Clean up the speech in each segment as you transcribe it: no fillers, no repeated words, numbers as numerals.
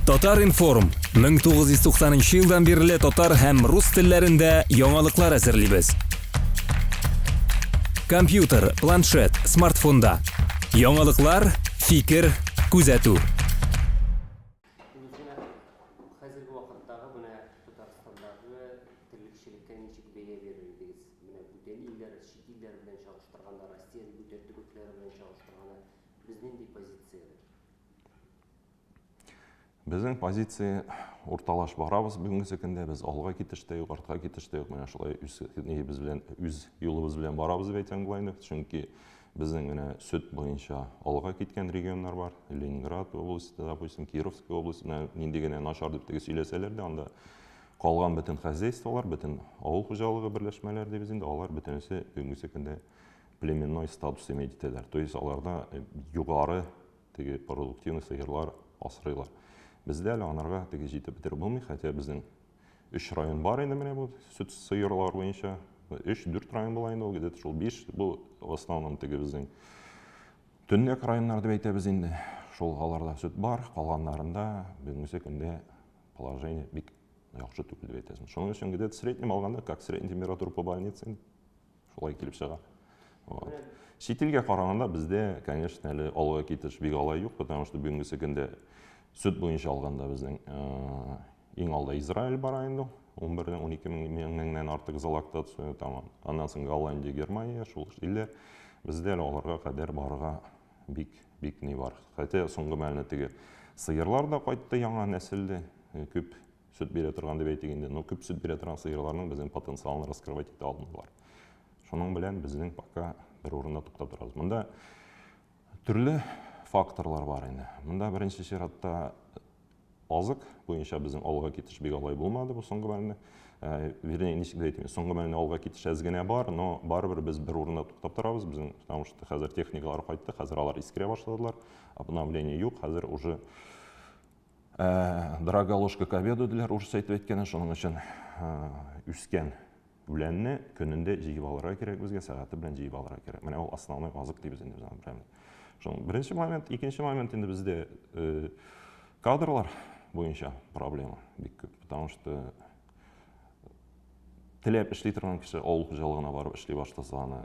Татар информ 1990 жылдан бері татар һәм рус телләрендә яңалыклар әзерлибез. Компьютер, планшет, смартфонда. Яңалыклар, фикер, күзәтү. Хәзерге вакыттагы менә Татарстандагы терлекчелеккә ничек бәя бирелдегез? Менә бүтән илләр, чит илләр белән чагыштырганда, Россия бүтән төбәкләре белән чагыштырганда без нинди позициядә? Безнең позиция урталаш барабыз бүгенге көндә. Без алга китештә юк, артка китештә юк. Менә шулай үз юлыбыз белән барабыз дип әйтәм булайны. Чөнки безнең менә сөт буенча алга киткән регионнар бар. Ленинград областе, допустим, Кировская область, нинди генә начар дип сөйләсәләр дә, анда калган бөтен хозяйстволар, бөтен авыл хуҗалыгы берләшмәләр дибез инде, алар бөтенесе бүгенге көндә племенной статус имеет итәләр. То есть аларда югары теге продуктивный сыерлар асрыйлар. Бездә әле анарга теге җитеп бетереп булмый, хәтта безнең 3 район бар инде менә бу сөт сыерлар буенча. 3-4 район була инде, ул где-то шул 5 бу в основном теге безнең төньяк районнар дип әйтәбез инде. Шул аларда сөт бар, калганнарында бүгенге көндә положение бик яхшы түгел дип әйтәсез. Шуның өчен где-то среднем алганда, как средняя температура по больнице, шулай килеп чыга. Вот. Шителгә караганда бездә, конечно, әле алга китеш бик алай юк, потому что бүгенге көндә сөт буенча алганда безнең иң алда Израиль бар инде. 11-12 меңнән артык залактация тамам. Аннан соң Голландия, Германия, шул илләр. Бездә аларга кадәр барырга бик не бар. Хәтта соңгы мәлне теге сыерлар да кайтты, яңа нәселдә күп сөт бирә торган дип әйтгәндә, но күп сөт бирә торган сыерларның безнең потенциалын раскрывать итә алмыйлар. Шуның белән безнең пока бер урында туктап торабыз. Монда төрле факторлар бар инде. Монда беренче чиратта азык буенча безнең алга китеш бик алай булмады бу соңгы мәлне. Вернее, ничек дип әйтим, соңгы мәлне алга китеш әз генә бар, но барыбер без бер урында туктап торабыз. Безнең, потому что хәзер техникалар кайтты, хәзер алар искерә башладылар. Обновление юк, хәзер уже дорога ложка к обеду диләр, уже әйтеп әйткән, шуның өчен үскән үләнне көнендә җыеп алырга кирәк безгә, сәгате белән җыеп алырга кирәк. Менә ул основной азык дибез инде безнең. Шуның беренче момент, икенче момент инде бездә кадрлар буенча проблема бик күп, потому что теләп эшли торган кеше авыл хуҗалыгына барып эшли башласа, аны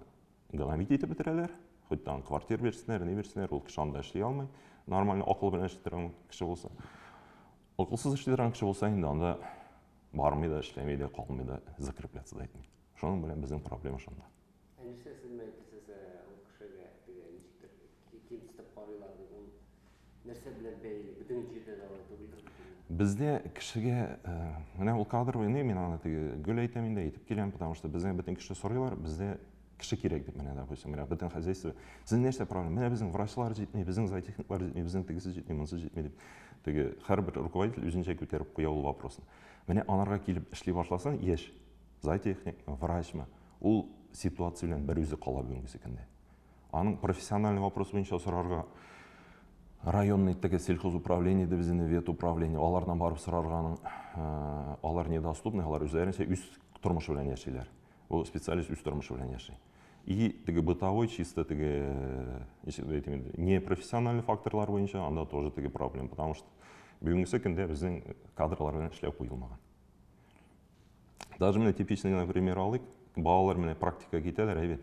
гомумит итеп бетерәләр. Хоть там квартир бирсеннәр, не бирсеннәр, ул кеше анда эшли алмый. Нормально акыл белән эшли торган кеше булса. Акылсыз эшли торган кеше булса инде анда бармый да, эшләмәй дә, калмый да, закрепляться да итми. Шуның белән безнең проблема шунда. Нәрсә сез әйтәсез, ул кешегә теге ничектер кимсетеп карыйлар дип, ул нәрсә белән бәйле, бөтен җирдә дә алай түгелдер. Бездә кешегә менә ул кадровый, мин аны теге гөл әйтәм инде, әйтеп киләм, потому что безнең бөтен кеше сорыйлар, бездә кеше кирәк дип менә, допустим, менә бөтен хозяйство. Сезнең нәрсә проблема? Менә безнең врачлар җитми, безнең зоотехниклар җитми, безнең тегесе җитми, монысы җитми дип. Теге һәрбер руководитель үзенчә күтәреп куя ул вопросын. Менә анарга килеп эшли башласаң, яшь зоотехник, врачмы, ул ситуация белән бер үзе кала бүгенге көндә. Аның профессиональный вопрос буенча сорарга районный теге сельхозуправление да безнең ветуправление, алардан барып сорарганың, алар недоступны, алар үзләренчә үз тормыш белән яшиләр. Ул специалист үз тормыш белән яши. И теге бытовой чисто теге не профессиональный факторлар буенча анда тоже теге проблема, потому что бүгенге көндә безнең кадрлар белән эшләп куелмаган. Даже менә типичный пример алыйк, балалар менә практика китәләр, әйбәт.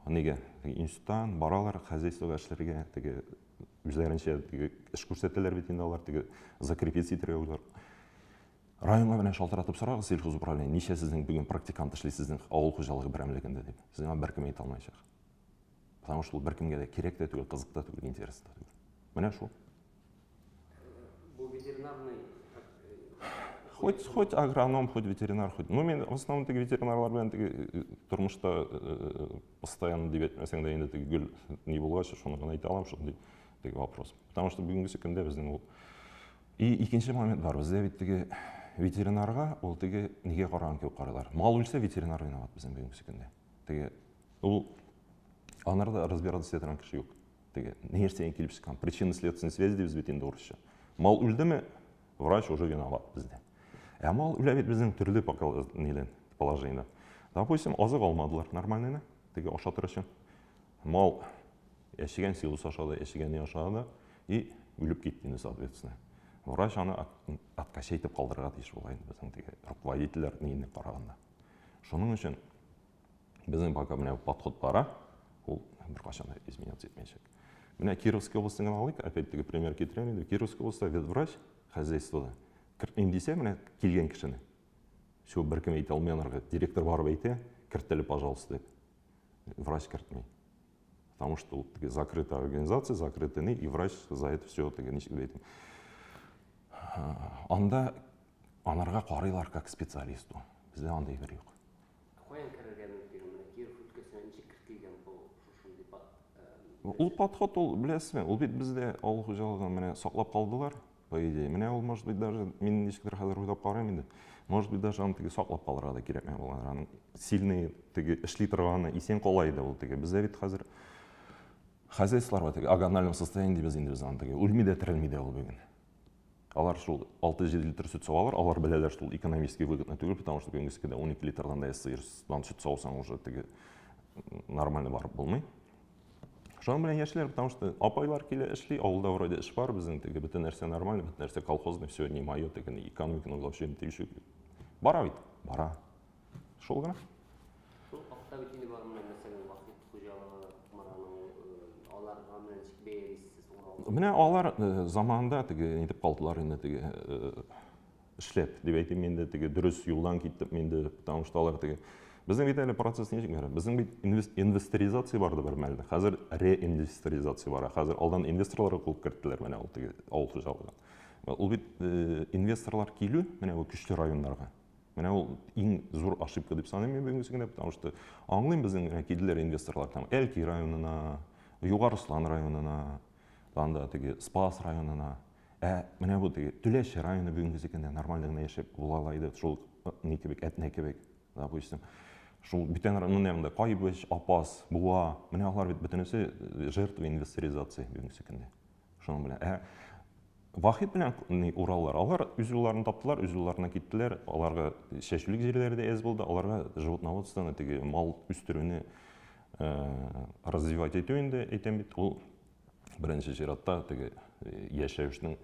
Нигә? Институттан баралар хозяйствога эшләргә, теге үзләренчә теге эш күрсәтәләр бит инде алар, теге закрепить итәргә уйлар. Районга белән шалтыратып сорагыз сельхозуправление, ничә сезнең бүген практикант эшли сезнең авыл хуҗалыгы берәмлегендә дип. Сезгә беркем әйтә алмаячак. Потому что ул беркемгә дә кирәк тә түгел, кызык та түгел, интерес та түгел. Менә шул. Бу ветеринарный Хоть агроном, хоть ветеринар, хоть. Ну, мен в основном теге ветеринарлар белән теге тормышта постоянно дип әйтмәсәң дә инде теге гөл ни булгач, шуны гына әйтә алам, шундый теге вопрос. Потому что бүгенге көндә безнең ул. И икенче момент бар, бездә бит теге ветеринарга ул теге нигә караган кебек карыйлар. Мал үлсә ветеринар виноват безнең бүгенге көндә. Теге ул анарда разбираться итә торган кеше юк. Теге нәрсәгә килеп чыккан, причинно-следственная связь дибез бит инде урысча. Мал үлдеме, врач уже виноват бездә. Мал үлә бит безнең төрле положение. Допустим, азык алмадылар нормально, теге ашатыр өчен. Мал яшигән силус ашады, яшигән ашады и үлеп китте, соответственно. врач аны откачайтып қалдырға тиіс болайын біздің теге руководительдер нейіне қарағанда. Шоның үшін біздің пока міне подход бара, ол бір қашанда изменяться етмейшек. Міне Кировский облыстың алайық, опять-таки пример келтіремін. Кировский облыста ветврач хозяйствода кіртмеймін десе, міне келген кішіні. Все бір кім айта алмай анарға директор барып айта, кірттілі, пожалуйста, деп. Врач кіртмей. Потому что вот закрытая организация, закрытый не, и врач за это все ничего айтым. Анда анарға қарайлар как специалисту. Бізде андай бір жоқ. Қоян кірген мына Киров өлкесіне неше кіртілген бұл шушындай Ол подход, ол білесіз бе, ол бет бізде ауыл қожалығын міне сақлап қалдылар, по идее. Міне ол, может быть, даже мен ешкідер қазір ойлап қараймын енді. Может быть, даже аны теге сақлап қалдырға да керек мен болған. Аның сильный теге ішлей тұрғаны исен қолайды ол теге. Бізде бет қазір хозяйстволар бар теге агональном состоянии біз енді біз аны теге өлмейді, тірілмейді ол бүгін. Алар шул 6-7 литр сүт сауалар, алар білелер шул экономически выгодно түгіл, потому что бүгінгі когда 12 литрдан да сыйырдан сүт саусаң уже теге нормально барып болмай. Шоның білен яшілер, потому что апайлар келе ішлей, ауылда вроде іш бар, біздің теге бітін нәрсе нормально, бітін нәрсе колхозный, все не мое, теге экономиканы вообще тегіші. Бара бит, бара. Шол ғана? Сол ақта бітінде бар мұнай мәселен вақыт қожалығы, құмараның аларға мәншік бейбесіз оралды. Міне алар заманында теге нетіп қалдылар енді теге ішлеп, деп айтайын менде теге дұрыс юлдан кеттіп менде, потому что алар теге біздің бит әлі процесс нешік бәрі? Біздің бит инвесторизация барды бір мәлді. Қазір реинвесторизация бара. Қазір алдан инвесторларға қылып кірттілер мене ол теге ауыл қожалығын. Ол бит инвесторлар келу мене ол күшті райондарға. Мене ол ең зор ошибка деп санаймын мен бүгінгі күнде, потому что аңлайым біздің келділер инвесторлар там Әлки районына, Юғарыслан районына, анда теге Спас районына, мене бұл теге Түләші районы бүгінгі күнде нормальдығына ешеп болалайды. Шол не кебек, әтіне кебек, допустим. Шул битен районында Қайбыш, Апас, Буа, мене алар бит бітінесі жертвы инвесторизации бүгінгі күнде. Шоның білен. Вахит белән ураллар, алар үз юлларын таптылар, үз юлларына киттеләр, аларга шәшүлек җирләре дә әз булды, аларга животноводствоны теге мал үстерүне развивать итү инде әйтәм бит, ул беренче чиратта теге яшәүшнең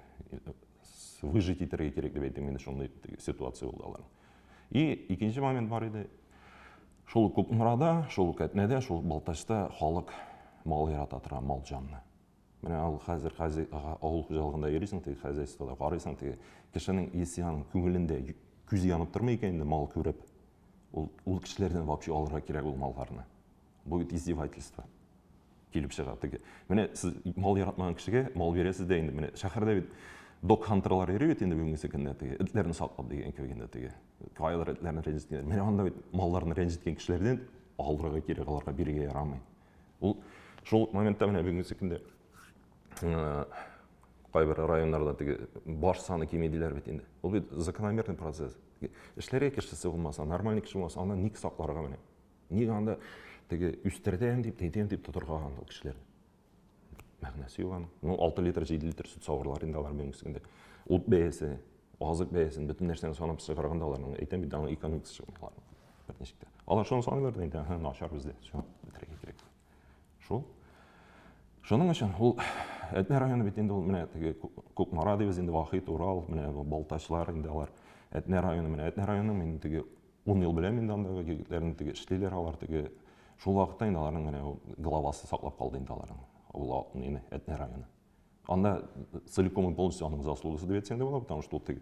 выжить итәргә кирәк дип әйтәм инде, шундый ситуация булды алар. И икенче момент бар иде. Шул Кукмарада, шул Кәтнәдә, шул Балтачта халык мал ярата тора, мал җанны. Менә ал хәзер авыл хуҗалыгында йөрисең, теге хозяйствода карыйсың, теге кешенең исән күңелендә күз янып тормый икән инде мал күреп. Ул кешеләрдән вообще алырга кирәк ул малларны. Бу бит издевательство. Килеп чыга теге. Менә сез мал яратмаган кешегә мал бирәсез дә инде. Менә шәһәрдә бит dog hunterлар йөри бит инде бүгенге көндә теге этләрне саклап дигән кебегендә теге. Кайлар этләрне рәнҗиткән. Менә анда бит малларны рәнҗиткән кешеләрдән алырга кирәк, аларга бирергә ярамый. Ул шул моментта менә бүгенге көндә кайбер районнарда теге баш саны кимедиләр бит инде. Ул бит закономерный процесс. Эшләргә кешесе булмаса, нормаль кеше булмаса, анда ник сакларга менә. Ник анда теге үстердем дип тотырга анда кешеләр. Мәгънәсе юк аның. Ну 6 литр, 7 литр сүт савырлар инде алар бүгенге көндә. Ут бәясе, азык бәясен бөтен нәрсәне санап чыгарганда аларның әйтәм бит аны экономикасы чыгмыйлар. Бер ничектә. Алар шуны саныйлар да инде, начар бездә. Всё, битрәгә кирәк. Шул. Шуның өчен ул Әтнә районы бит инде ул менә теге Кукмара дибез инде Вахит, Урал, менә Балтачлар инде алар. Әтнә районы менә Әтнә районы мен теге 10 ел беләм инде андагы егетләрне теге эшлиләр алар теге шул вакытта инде аларның менә главасы саклап калды инде аларның. Ул нене Әтнә районы. Анда целиком и полностью аның заслугысы дип әйтсәң дә була, потому что ул теге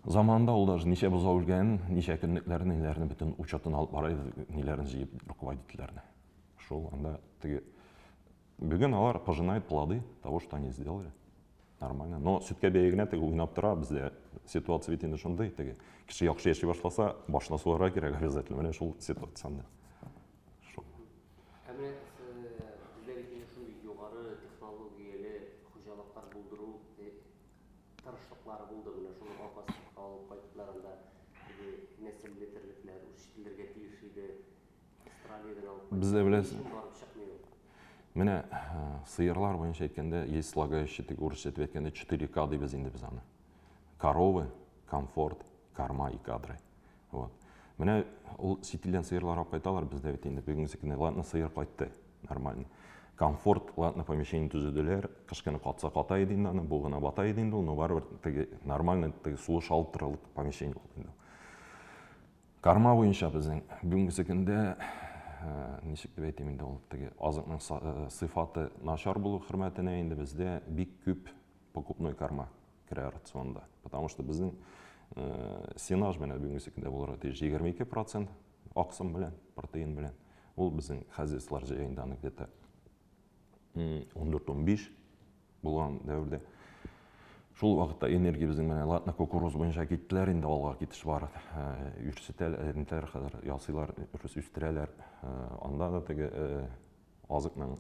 заманда ул даже ничә бозау үлгән, ничә көнлекләрне, ниләрне бөтен учетын алып бара иде, ниләрне җыеп руководительләрне. Шул анда теге Бүгін алар пожинают плоды того, что они сделали. Нормально. Но сүткә бәйгенә теге уйнап тора, бездә ситуация бит инде шундый, теге кеше яхшы яши башласа, башына сугарга кирәк обязательно. Менә шул ситуацияда. Шул. Менә бездә бит инде шундый югары технологияле хуҗалыклар булдыру тырышлыклары булды. Менә шуны апасы алып кайттылар анда нәселле терлекләр үстерергә тиеш иде. Австралиядән алып. Бездә беләсең. Менә сыерлар буенча әйткәндә, есть слагающие теге урысча әйтеп әйткәндә 4К дибез инде без аны. Коровы, комфорт, корма и кадры. Вот. Менә ул сителдән сыерлар алып кайталар, бездә бит инде бүгенге көндә ладно сыер кайтты, нормально. комфорт латна помещение түзөдүлөр, кышкыны катса катай дейін аны, бугуна батай дейін но барыбыр теги нормально теги сулуу шалтырылык помещение болду. Карма боюнча биздин бүгүнкү секинде ничек деп айтайын инде ол теги азыктын сыйфаты начар болуу кырматына инде бизде бик көп покупной карма кире рационда, потому что биздин сенаж менен бүгүнкү секинде булар 22% аксым менен, протеин менен. Ол биздин хозяйстволор жайында где-то 14-15 болгон дәврдә. Шул вакытта энергия биздин менен латна кукуруз боюнча кеттилер, инде алга кетиш бар. Үрсетелер, хәзер ясыйлар, үстерәләр. Анда да теге азыкның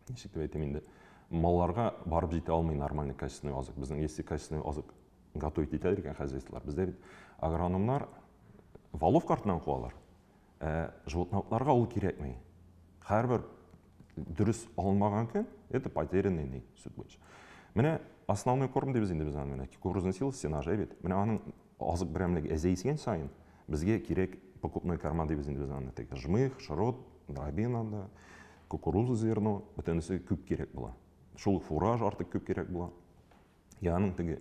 ничек дип әйтәм инде, малларга барып җитә алмый нормальный качественный азык. Биздин если качественный азык готовить итәләр икән хозяйстволар, бездә бит агрономнар валовка артыннан куалар. Животновларга ул кирәкми. Һәрбер дөрес алынмаган көн, это потерянный сөт буенча. Менә основной корм дибез инде без аны менә кукурузный силос сенаж бит. Менә аның азык берәмлеге әзәйсен сайын безгә кирәк покупной корма дибез инде без аны. Теге жмых, шарот, дробина, кукуруза зерно, бөтенесе күп кирәк була. Шул фураж артык күп кирәк була. Яның теге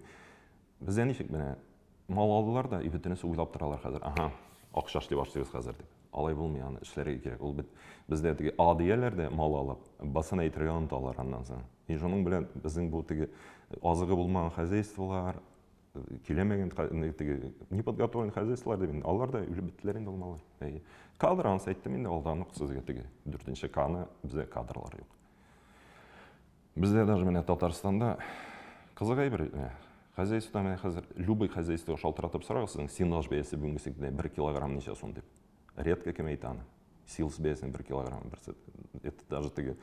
бездә ничек менә мал алдылар да, бөтенесе уйлап торалар хәзер. Аха, акча эшли башлыйбыз хәзер дип. Алай булмый аны эшләргә кирәк. Ул бит бездә теге адияләр дә мал алып, басына әйтергә оныталар аннан соң. И шуның белән безнең бу теге азыгы булмаган хозяйстволар, киләмәгән теге неподготовленный хозяйстволар дип инде алар да үлеп биттеләр инде ул маллар. Кадр аны әйттем инде алдан ук сезгә теге 4нче каны бездә кадрлар юк. Бездә даже менә Татарстанда кызыгай бер хозяйство менә хәзер любой хозяйство шалтыратып сорагыз, сенаж бәясе бүгенге секундә 1 килограмм ничә сум дип. Редко кем әйтә аны. Силос бәясен 1 килограмм берсе. Это даже теге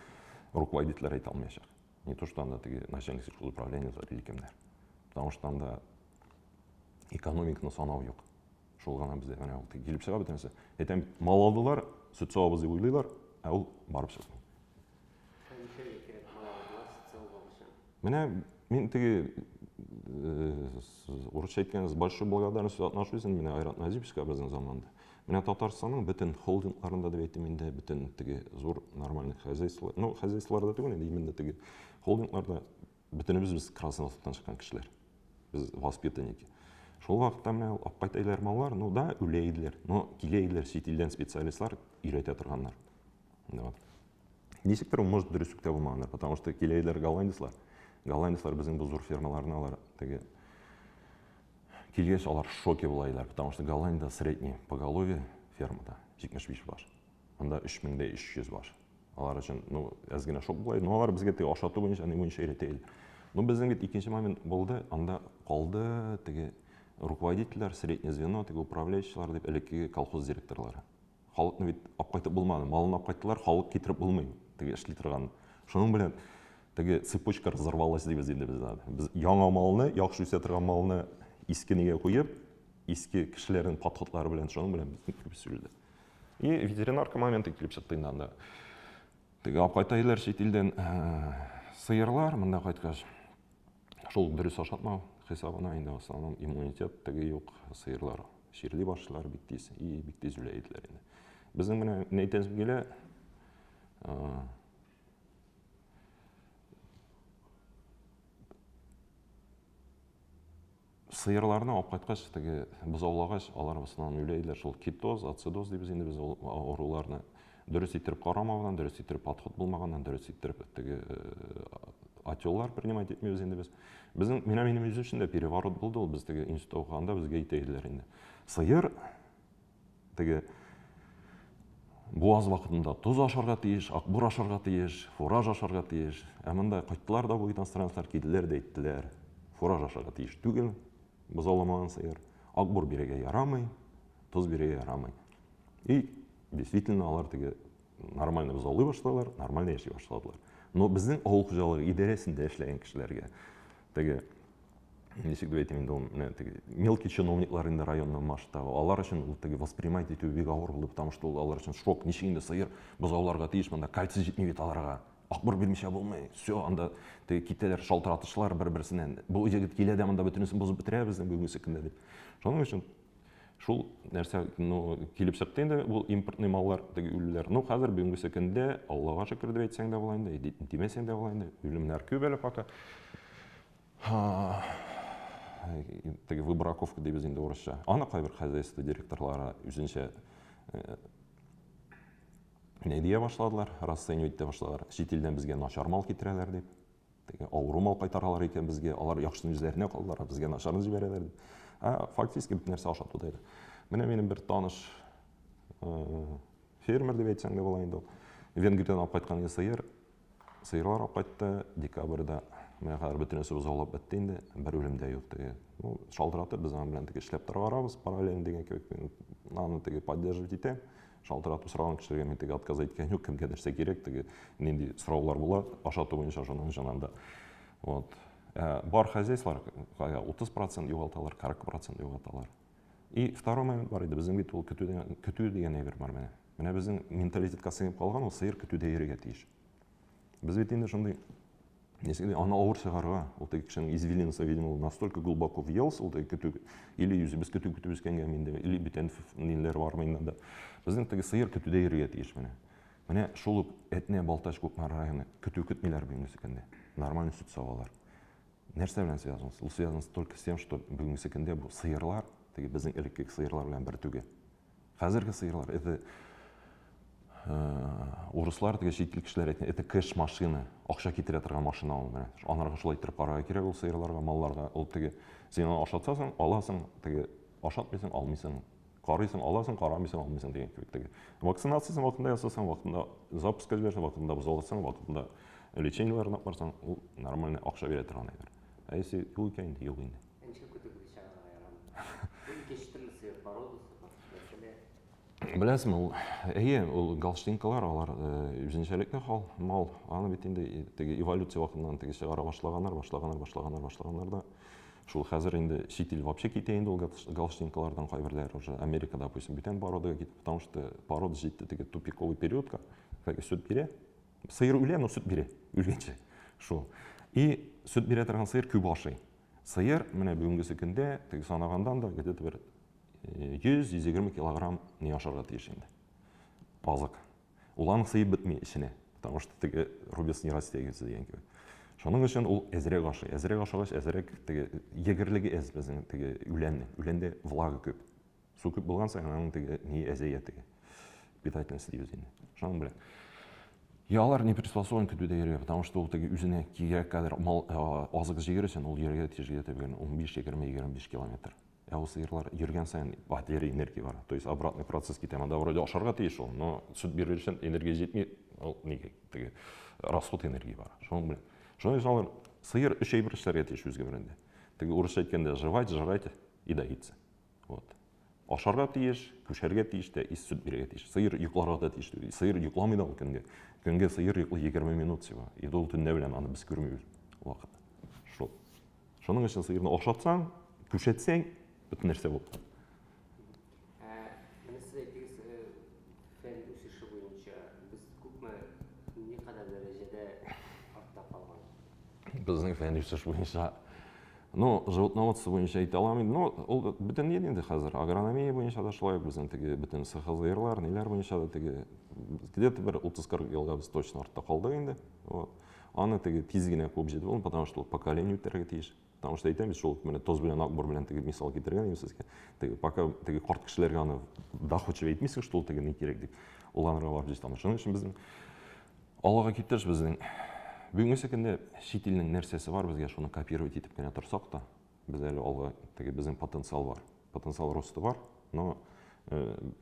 руководитель әйтә алмаячак. Не то что анда теге начальник сельского управления или кемдер. Потому что анда экономиканы санау юк. Шул гына бездә менә ул теге килеп чыга бөтенесе. Әйтәм, мал алдылар, сөт савабыз дип уйлыйлар, ә ул барып чыкмый. Менә мин теге урысча әйткәндә большой благодарность отношусь менә Айрат Назиповская безнең заманда. Менә Татарстанның бөтен холдингларында дип әйтәм инде, бөтен теге зур нормальный хозяйстволар. Ну, хозяйстволарда түгел инде, именно теге холдингларда бөтенебез без Красноярсктан чыккан кешеләр. Без воспитанники. Шул вакытта менә аппайтайлар маллар, ну да, үләйдиләр. Но киләйдиләр чит илдән специалистлар өйрәтә торганнар. Вот. Ничектер может дөреслектә булмаганнар, потому что киләйдиләр голландецлар. Голландецлар безнең бу зур фермаларны алар теге килгәч алар шоке булайлар, потому что Голландия средний поголовье фермада 75 баш. Анда 3300 баш. Алар өчен, ну, аз гына шок булай, но алар безгә теге ашату буенча, аны буенча өйрәтә. Ну, безнең бит икенче момент булды, анда калды теге руководительләр, среднее звено, теге управляющийлар дип элекке колхоз директорлары. Халыкны бит апкайтып булмады, малын апкайттылар, халык китереп булмый, теге эшли торган. Шуның белән теге цепочка разорвалась дибез инде бездә. Без яңа малны, яхшы үсә торган малны искенеге куеп, иске кешеләрнең подходлары белән шуның белән күп сүрелде. И ветеринарка моменты килеп чыкты инде анда. Теге апкайтайлар чит илдән сыерлар, монда кайткач шул дөрес ашатмау хисабына инде основном иммунитет теге юк, сыерлар ширли башлар бик тиз, и бик тиз үләйделәр инде. Безнең менә әйтәсем килә, сыерларны алып кайткач, теге бозаулагач, алар основном үләйделәр. Шул кетоз, ацидоз дибез инде без авыруларны дөрес иттереп карамаудан, дөрес иттереп подход булмагандан, дөрес иттереп теге отеллар принимать итмибез инде без. Безнең минем үз өчен дә переворот булды, ул без теге институтта укыганда безгә әйтәләр инде. Сыер теге буаз вакытында туз ашарга тиеш, акбур ашарга тиеш, фураж ашарга тиеш. Ә монда кайттылар да бу иностранцлар киделәр дә әйттеләр. Фураж ашарга тиеш түгел. Бозауламаган сыер. Акбур бирергә ярамый, туз бирергә ярамый. И действительно алар теге нормально бозаулый башладылар, нормально яши башладылар. Но безнең авыл хуҗалыгы идарәсендә эшләгән кешеләргә теге ничек дип әйтим инде, менә теге мелкий чиновниклар инде районның масштабы, алар өчен ул теге воспринимать итү бик авыр булды, потому что алар өчен шок, ничек инде сыер бозауларга тиеш, монда кальций җитми бит аларга. Акбур бирмичә булмый. Всё, анда теге китәләр, шалтыратышлар бер-берсеннән. Бу җегет килә дә монда бөтенесен бозып бетерә безнең бүгенге секундә дип. Шуның өчен Шул нәрсә килеп чыкты инде, бул импортный маллар теге үлеләр. Хәзер бүгенге көндә Аллага шөкер дип әйтсәң дә була инде, димәсәң дә була инде. Үлемнәр күп әле пока. Теге выбраковка дибез инде урысча. Аны кайбер хозяйство директорлары үзенчә не дия башладылар, расценивать итә башладылар. Чит илдән безгә начар мал китерәләр дип. Теге авыру мал кайтаралар икән безгә, алар яхшыны үзләренә калдылар, безгә начарын җибәрәләр дип. Фактически бит нәрсә ашатуда иде. Менә минем бер таныш фермер дип әйтсәң дә була инде. Венгриядән алып кайткан сыерлар алып кайтты декабрьдә. Менә хәзер бөтенесе бозаулап бетте инде, бер үлем дә юк теге. Шалтыратып biz аның белән теге эшләп торып барабыз, параллельно дигән кебек. Аны теге поддерживать итәм. Шалтыратып сораган кешеләргә мен теге отказ әйткән юк, кемгә нәрсә кирәк, теге нинди сораулар була, ашату буенча шуның җанында. Вот. Бар хозяйстволар 30% югалталар, 40% югалталар. И второй момент бар иде, безнең бит ул көтү дигән әйбер бар менә. Менә безнең менталитетка сыйып калган, ул сыер көтүдә йөрергә тиеш. Без бит инде шундый аны авыр чыгарга, ул теге кешенең извилинасы, видимо, настолько глубоко въелся, ул теге көтү, или үзе без көтү үскәнгә миндә, или бүтән ниләр бар миндә. Безнең теге сыер көтүдә йөрергә тиеш менә. Менә шул ук Этне, Балтач, Кукмар районы көтү көтмиләр бүгенге көндә. Нормальный süt савалар. Нәрсә белән связано? Ул связано только с тем, что бүгенге көндә бу сыерлар, теге безнең элекке сыерлар белән бер түгел. Хәзерге сыерлар, это урыслар теге чит ил кешеләр әйтә, это кэш машина, акча китерә торган машина ул менә. Анарга шулай итеп карарга кирәк ул сыерларга, малларга. Ул теге син аны ашатсаң, аласың, теге ашатмыйсың, алмыйсың. Карыйсың, аласың, карамыйсың, алмыйсың дигән кебек теге. Вакцинациясын вакытында ясасаң, вакытында запуска җибәрсәң, вакытында бозаласаң, вакытында лечениеләрне апарсаң, ул нормальный акча бирә торган әйбер. Если юл икән, юл инде. Ничек көтү чыгарга ярамый. Бу кештерле сыер породасы бар. Беләсең, ул галштинкалар, алар үзенчәлекле хал, мал, аны бит инде теге эволюция вакытыннан теге чыгара башлаганнар да. Шул хәзер инде чит ил вообще китә инде ул галштинкалардан кайберләр уже Америка, допустим, бүтән породага китеп, потому что порода җитте теге тупиковый периодка, теге сөт бирә. Сыер үлә, но сөт бирә, үлгәнчә. Шул. И сөт бирә торган сыер күп ашый. Сыер менә бүгенге көндә теге санагандан да где-то бер 100-120 килограмм не ашарга тиеш инде. Азык. Ул аны сыйып бетми иченә, потому что теге рубец не растягивается дигән кебек. Шуның өчен ул әзрәк ашый. Әзрәк ашагач, әзрәк теге егерлеге әз безнең теге үләндә влага күп. Су күп булган саен аның теге не әзәя теге. Питательность дибез инде. Шуның белән. Ялар не приспособлен к көтүдә, потому что ул теге үзенә кирәк кадәр мал азык җигәр өчен ул йөрергә тиеш итеп 15-20-25 километр. Ул сыерлар йөргән саен батарея энергия бар. То есть обратный процесс китә. Монда вроде ашарга тиеш ул, но сөт бирер өчен энергия җитми, ул нигә теге расход энергия бар. Шуның белән. Шуның өчен сыер 3 әйбер эшләргә тиеш үзгә берендә. Теге урысча әйткәндә жрать и доиться. Вот. Ашарга тиеш, күшәргә тиеш тә, сөт бирергә тиеш. Сыер йокларга да тиеш. Сыер йокламый да ул көнгә. Көнгә сыер йоклый 20 минут всего. И ул төннә белән аны без күрмибез вакыт. Шул. Шуның өчен сыерны ашатсаң, күшәтсәң, бөтен нәрсә булыр. Менә сез әйттегез, фән үсеше буенча без күпме никадәр дәрәҗәдә артта калган? Безнең фән үсеше буенча животноводство буенча әйтә алмыйм, но ул бөтен инде хәзер агрономия буенча да шулай безнең теге бөтен сыерлар, ниләр буенча да теге где-то бер 30-40 елга без точно артта калдык инде. Вот. Аны теге тиз генә куып җитеп булмый, потому что поколение үтәргә тиеш. Потому что әйтәм бит шул менә тоз белән акбор белән теге мисал китергән инде сезгә. Теге пока теге карт кешеләргә аны доходчиво әйтмисең, что ул теге ни кирәк дип. Ул анырга барып җитә. Шуның өчен безнең Аллага киттеш безнең бүгенге көндә чит илнең нәрсәсе бар, безгә шуны копировать итеп кенә торсак та, без әле алга теге безнең потенциал бар. Потенциал росты бар, но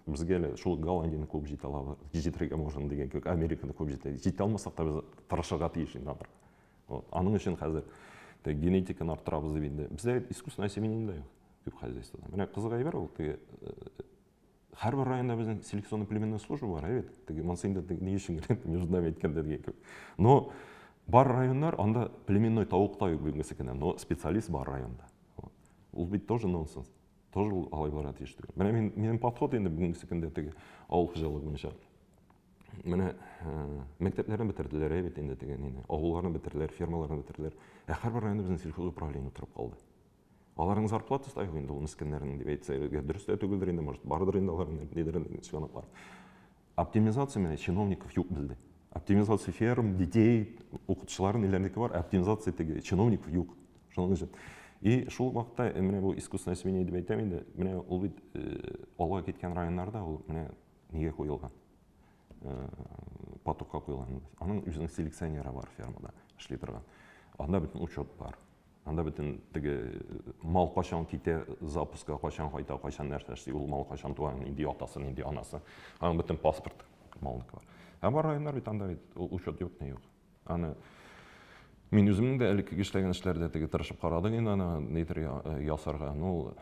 безгә әле шул Голландияны куып җитә алабыз. Җитәргә можно дигән кебек Американы куып җитә. Җитә алмасак та без тырышырга тиеш инде алар. Вот. Аның өчен хәзер теге генетиканы арттырабыз дип инде. Бездә искусственное осеменение да юк күп хозяйствода. Менә кызык әйбер ул теге һәрбер районда безнең селекционный племенная служба бар, әйбет. Теге монсенда теге ни өчен между нами әйткәндә дигән кебек. Но бар районнар, анда племенной тавык та юк бүгенге көндә, но специалист бар районда. Ул бит тоже нонсенс. Тоже ул алай барат тиеш түгел. Менә минем подход инде бүгенге көндә теге авыл хуҗалыгы буенча. Менә мәктәпләрне бетерделәр, әйбет инде теге нине. Авылларны бетерделәр, фермаларны бетерделәр. Һәрбер районда безнең сельхоз управление утырып калды. Аларның зарплатасы да енді ол міскіндердің деп айтса дұрыс та түгілдір енді может бардыр енді алардың недердің шығанаклар. Оптимизация менен чиновников yok бізде. Оптимизация ферм, детей, оқытушылардың нелердікі бар, оптимизация теге чиновников yok. Шоның үшін. И шул вакытта менә бу искусственное освещение деп әйтәм инде, менә ул бит алга кеткен районнарда ул менә нигә куелган? Потокка куелган. Аның үзенең селекционеры бар фермада эшли торган. Анда бөтен учет бар. Анда бөтен теге мал качан китә, запуска качан кайта, качан нәрсә эшли, ул мал качан туган, инде атасы, инде анасы. Аның бөтен паспорт малныкы бар. Бар районнар бит анда бит учет юк, не юк. Аны мен үземнең дә әлеге эшләгән эшләрдә теге тырышып карадым инде аны нидер ясарга, ну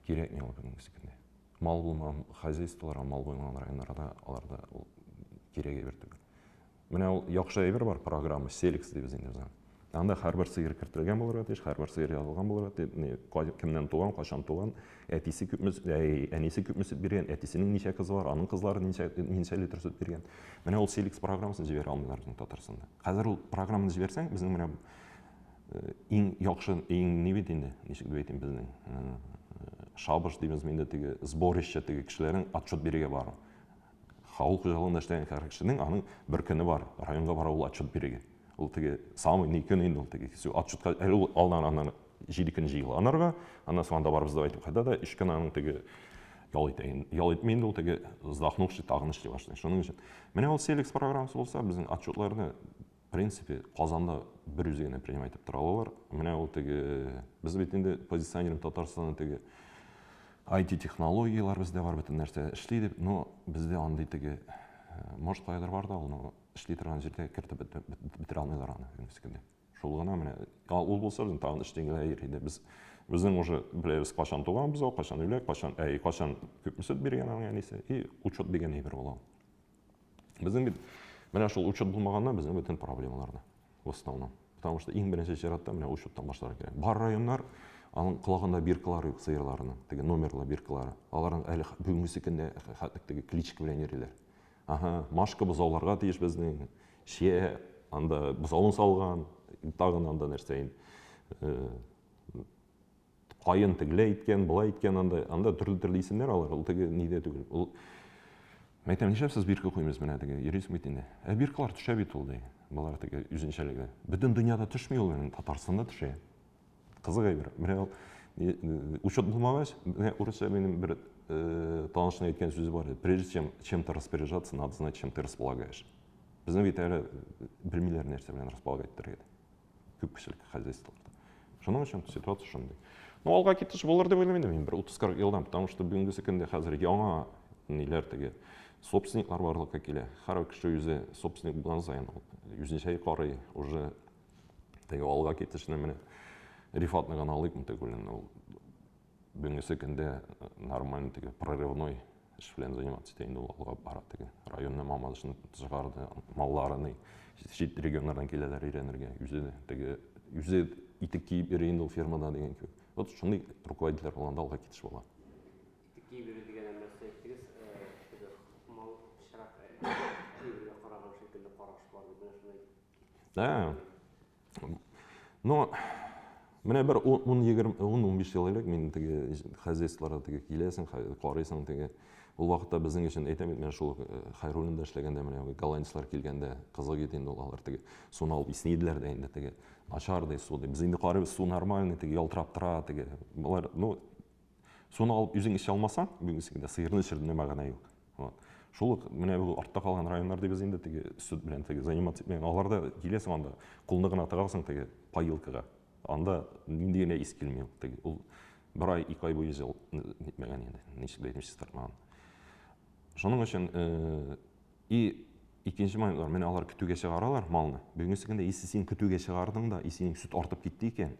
кирәк не ул бүгенге секендә. Мал булмаган хозяйстволарга, мал булмаган районнарда аларда ул кирәге бер түгел. Менә ул яхшы әйбер бар программа, Селекс дип инде безнең. Анда һәрбер сыер кертелгән булырга тиеш, һәрбер сыер язылган булырга тиеш, кемнән туган, качан туган, әтисе күпме, әнисе күпме сөт биргән, әтисенең ничә кызы бар, аның кызлары ничә литр сөт биргән. Менә ул Селекс программасын җибәрә алмыйлар безнең Татарстанда. Хәзер ул программаны җибәрсәң, безнең менә иң яхшы, иң ни бит инде, ничек дип әйтим безнең шабыш дибез инде теге сборище теге кешеләрнең отчет бирергә бары. Халык хуҗалыгында эшләгән кешенең аның бер көне бар, районга бара ул отчет бирергә. Ул теге самый ни көне инде ул теге отчетка алдан җиде көн җыйганнарга, аннан соң анда барыбыз дип әйтеп кайда да 3 көн аның теге ял итмәйнде ул теге вздохнувший тагын эшли башлый. Шуның өчен менә ул Селекс программасы булса, безнең отчетларны в принципе Казанда бер үзе генә принимать итеп тора алалар. Менә ул теге без бит инде позиционерим Татарстанның теге IT технологиялар бездә бар, бөтен нәрсә эшли дип, но бездә андый теге может кайдыр бар да ул, но эшли торган җирдә кертеп бетерә алмыйлар аны бүгенге секендә. Шул гына менә ул булса безнең тагын эштәгеләр иде. Безнең уже беләбез качан туганбыз, качан үләк, качан күпме сөт биргән аның әнисе, и учет дигән әйбер була. Безнең бит менә шул учет булмаганнан безнең бөтен проблемаларны в основном. Потому что иң беренче чиратта менә учеттан башларга кирәк. Бар районнар аның колагында биркалары юк сыерларының, теге номерлы биркалары. Аларның әле бүгенге секендә хәтта теге кличка белән йөриләр. Ага, Машка бозауларга тиеш безнең, Шия анда бозауын салган, тагын анда нәрсә инде. Кайын тегеләй иткән, булай иткән анда төрле исемнәр алар, ул теге нидә түгел. Ул мәйтәм нишәпсез бирка куймыз менә теге йөрисең бит инде. Биркалар төшә бит ул ди. Булар теге үзенчәлеге. Бөтен дөньяда төшми ул, менә Татарстанда төшә. Кызык әйбер. Менә ул учет булмагач, менә урысча минем бер танышның әйткән сүзе бар. Прежде чем-то распоряжаться, надо знать, чем ты располагаешь. Безнең бит әле белмиләр нәрсә белән располагать итәргә. Күп кешелек хозяйстволарда. Шуның өчен ситуация шундый. Ну, алга китеш булыр дип уйлыйм инде мин, бер 30-40 елдан, потому что бүгенге секендә хәзер яңа ниләр теге собственниклар барлыкка килә. Һәр кеше үзе собственник булган саен үзенчә карый, уже теге алга китешне менә Рифатны гына алыйм теге ул бүгенге секендә нормально теге прорывной эш белән заниматься итә инде ул алга бара теге районны мамадышны чыгарды, малларны чит регионнардан киләләр өйрәнергә, үзе итек киеп йөри инде ул фермада дигән кебек. Вот шундый руководитель булганда алга китеш була. Итек бирү дигән нәрсә әйттегез, теге мал шырак бирүгә караган шикелле караш бар дип шулай. Но менә бер 10-15 ел элек мин теге хозяйстволарга теге киләсең, карыйсың теге ул вакытта безнең өчен әйтәм бит, мен шул Хайруллинда эшләгәндә менә голландчылар килгәндә кызык иде инде алар теге суны алып иснеделәр дә инде теге начардай су дип. Без инде карыйбыз, су нормальный, теге ялтырап тора, теге булар, ну суны алып үзең эчә алмасаң, бүгенге секендә сыерны эчердә мәгънә юк. Вот. Шул менә бу артта калган районнар дибез инде теге сөт белән теге заниматься итмәгән. Аларда киләсең анда кулны гына тыгасың теге паилкага. Анда нинди генә ис килми ул теге. Ул бер ай, 2 ай буе җыл нитмәгән инде. Ничек дә әйтмәс тартмаган. Шуның өчен и икенче момент, менә алар көтүгә чыгаралар малны. Бүгенге секендә исе син көтүгә чыгардың да, исенең сөт артып китте икән.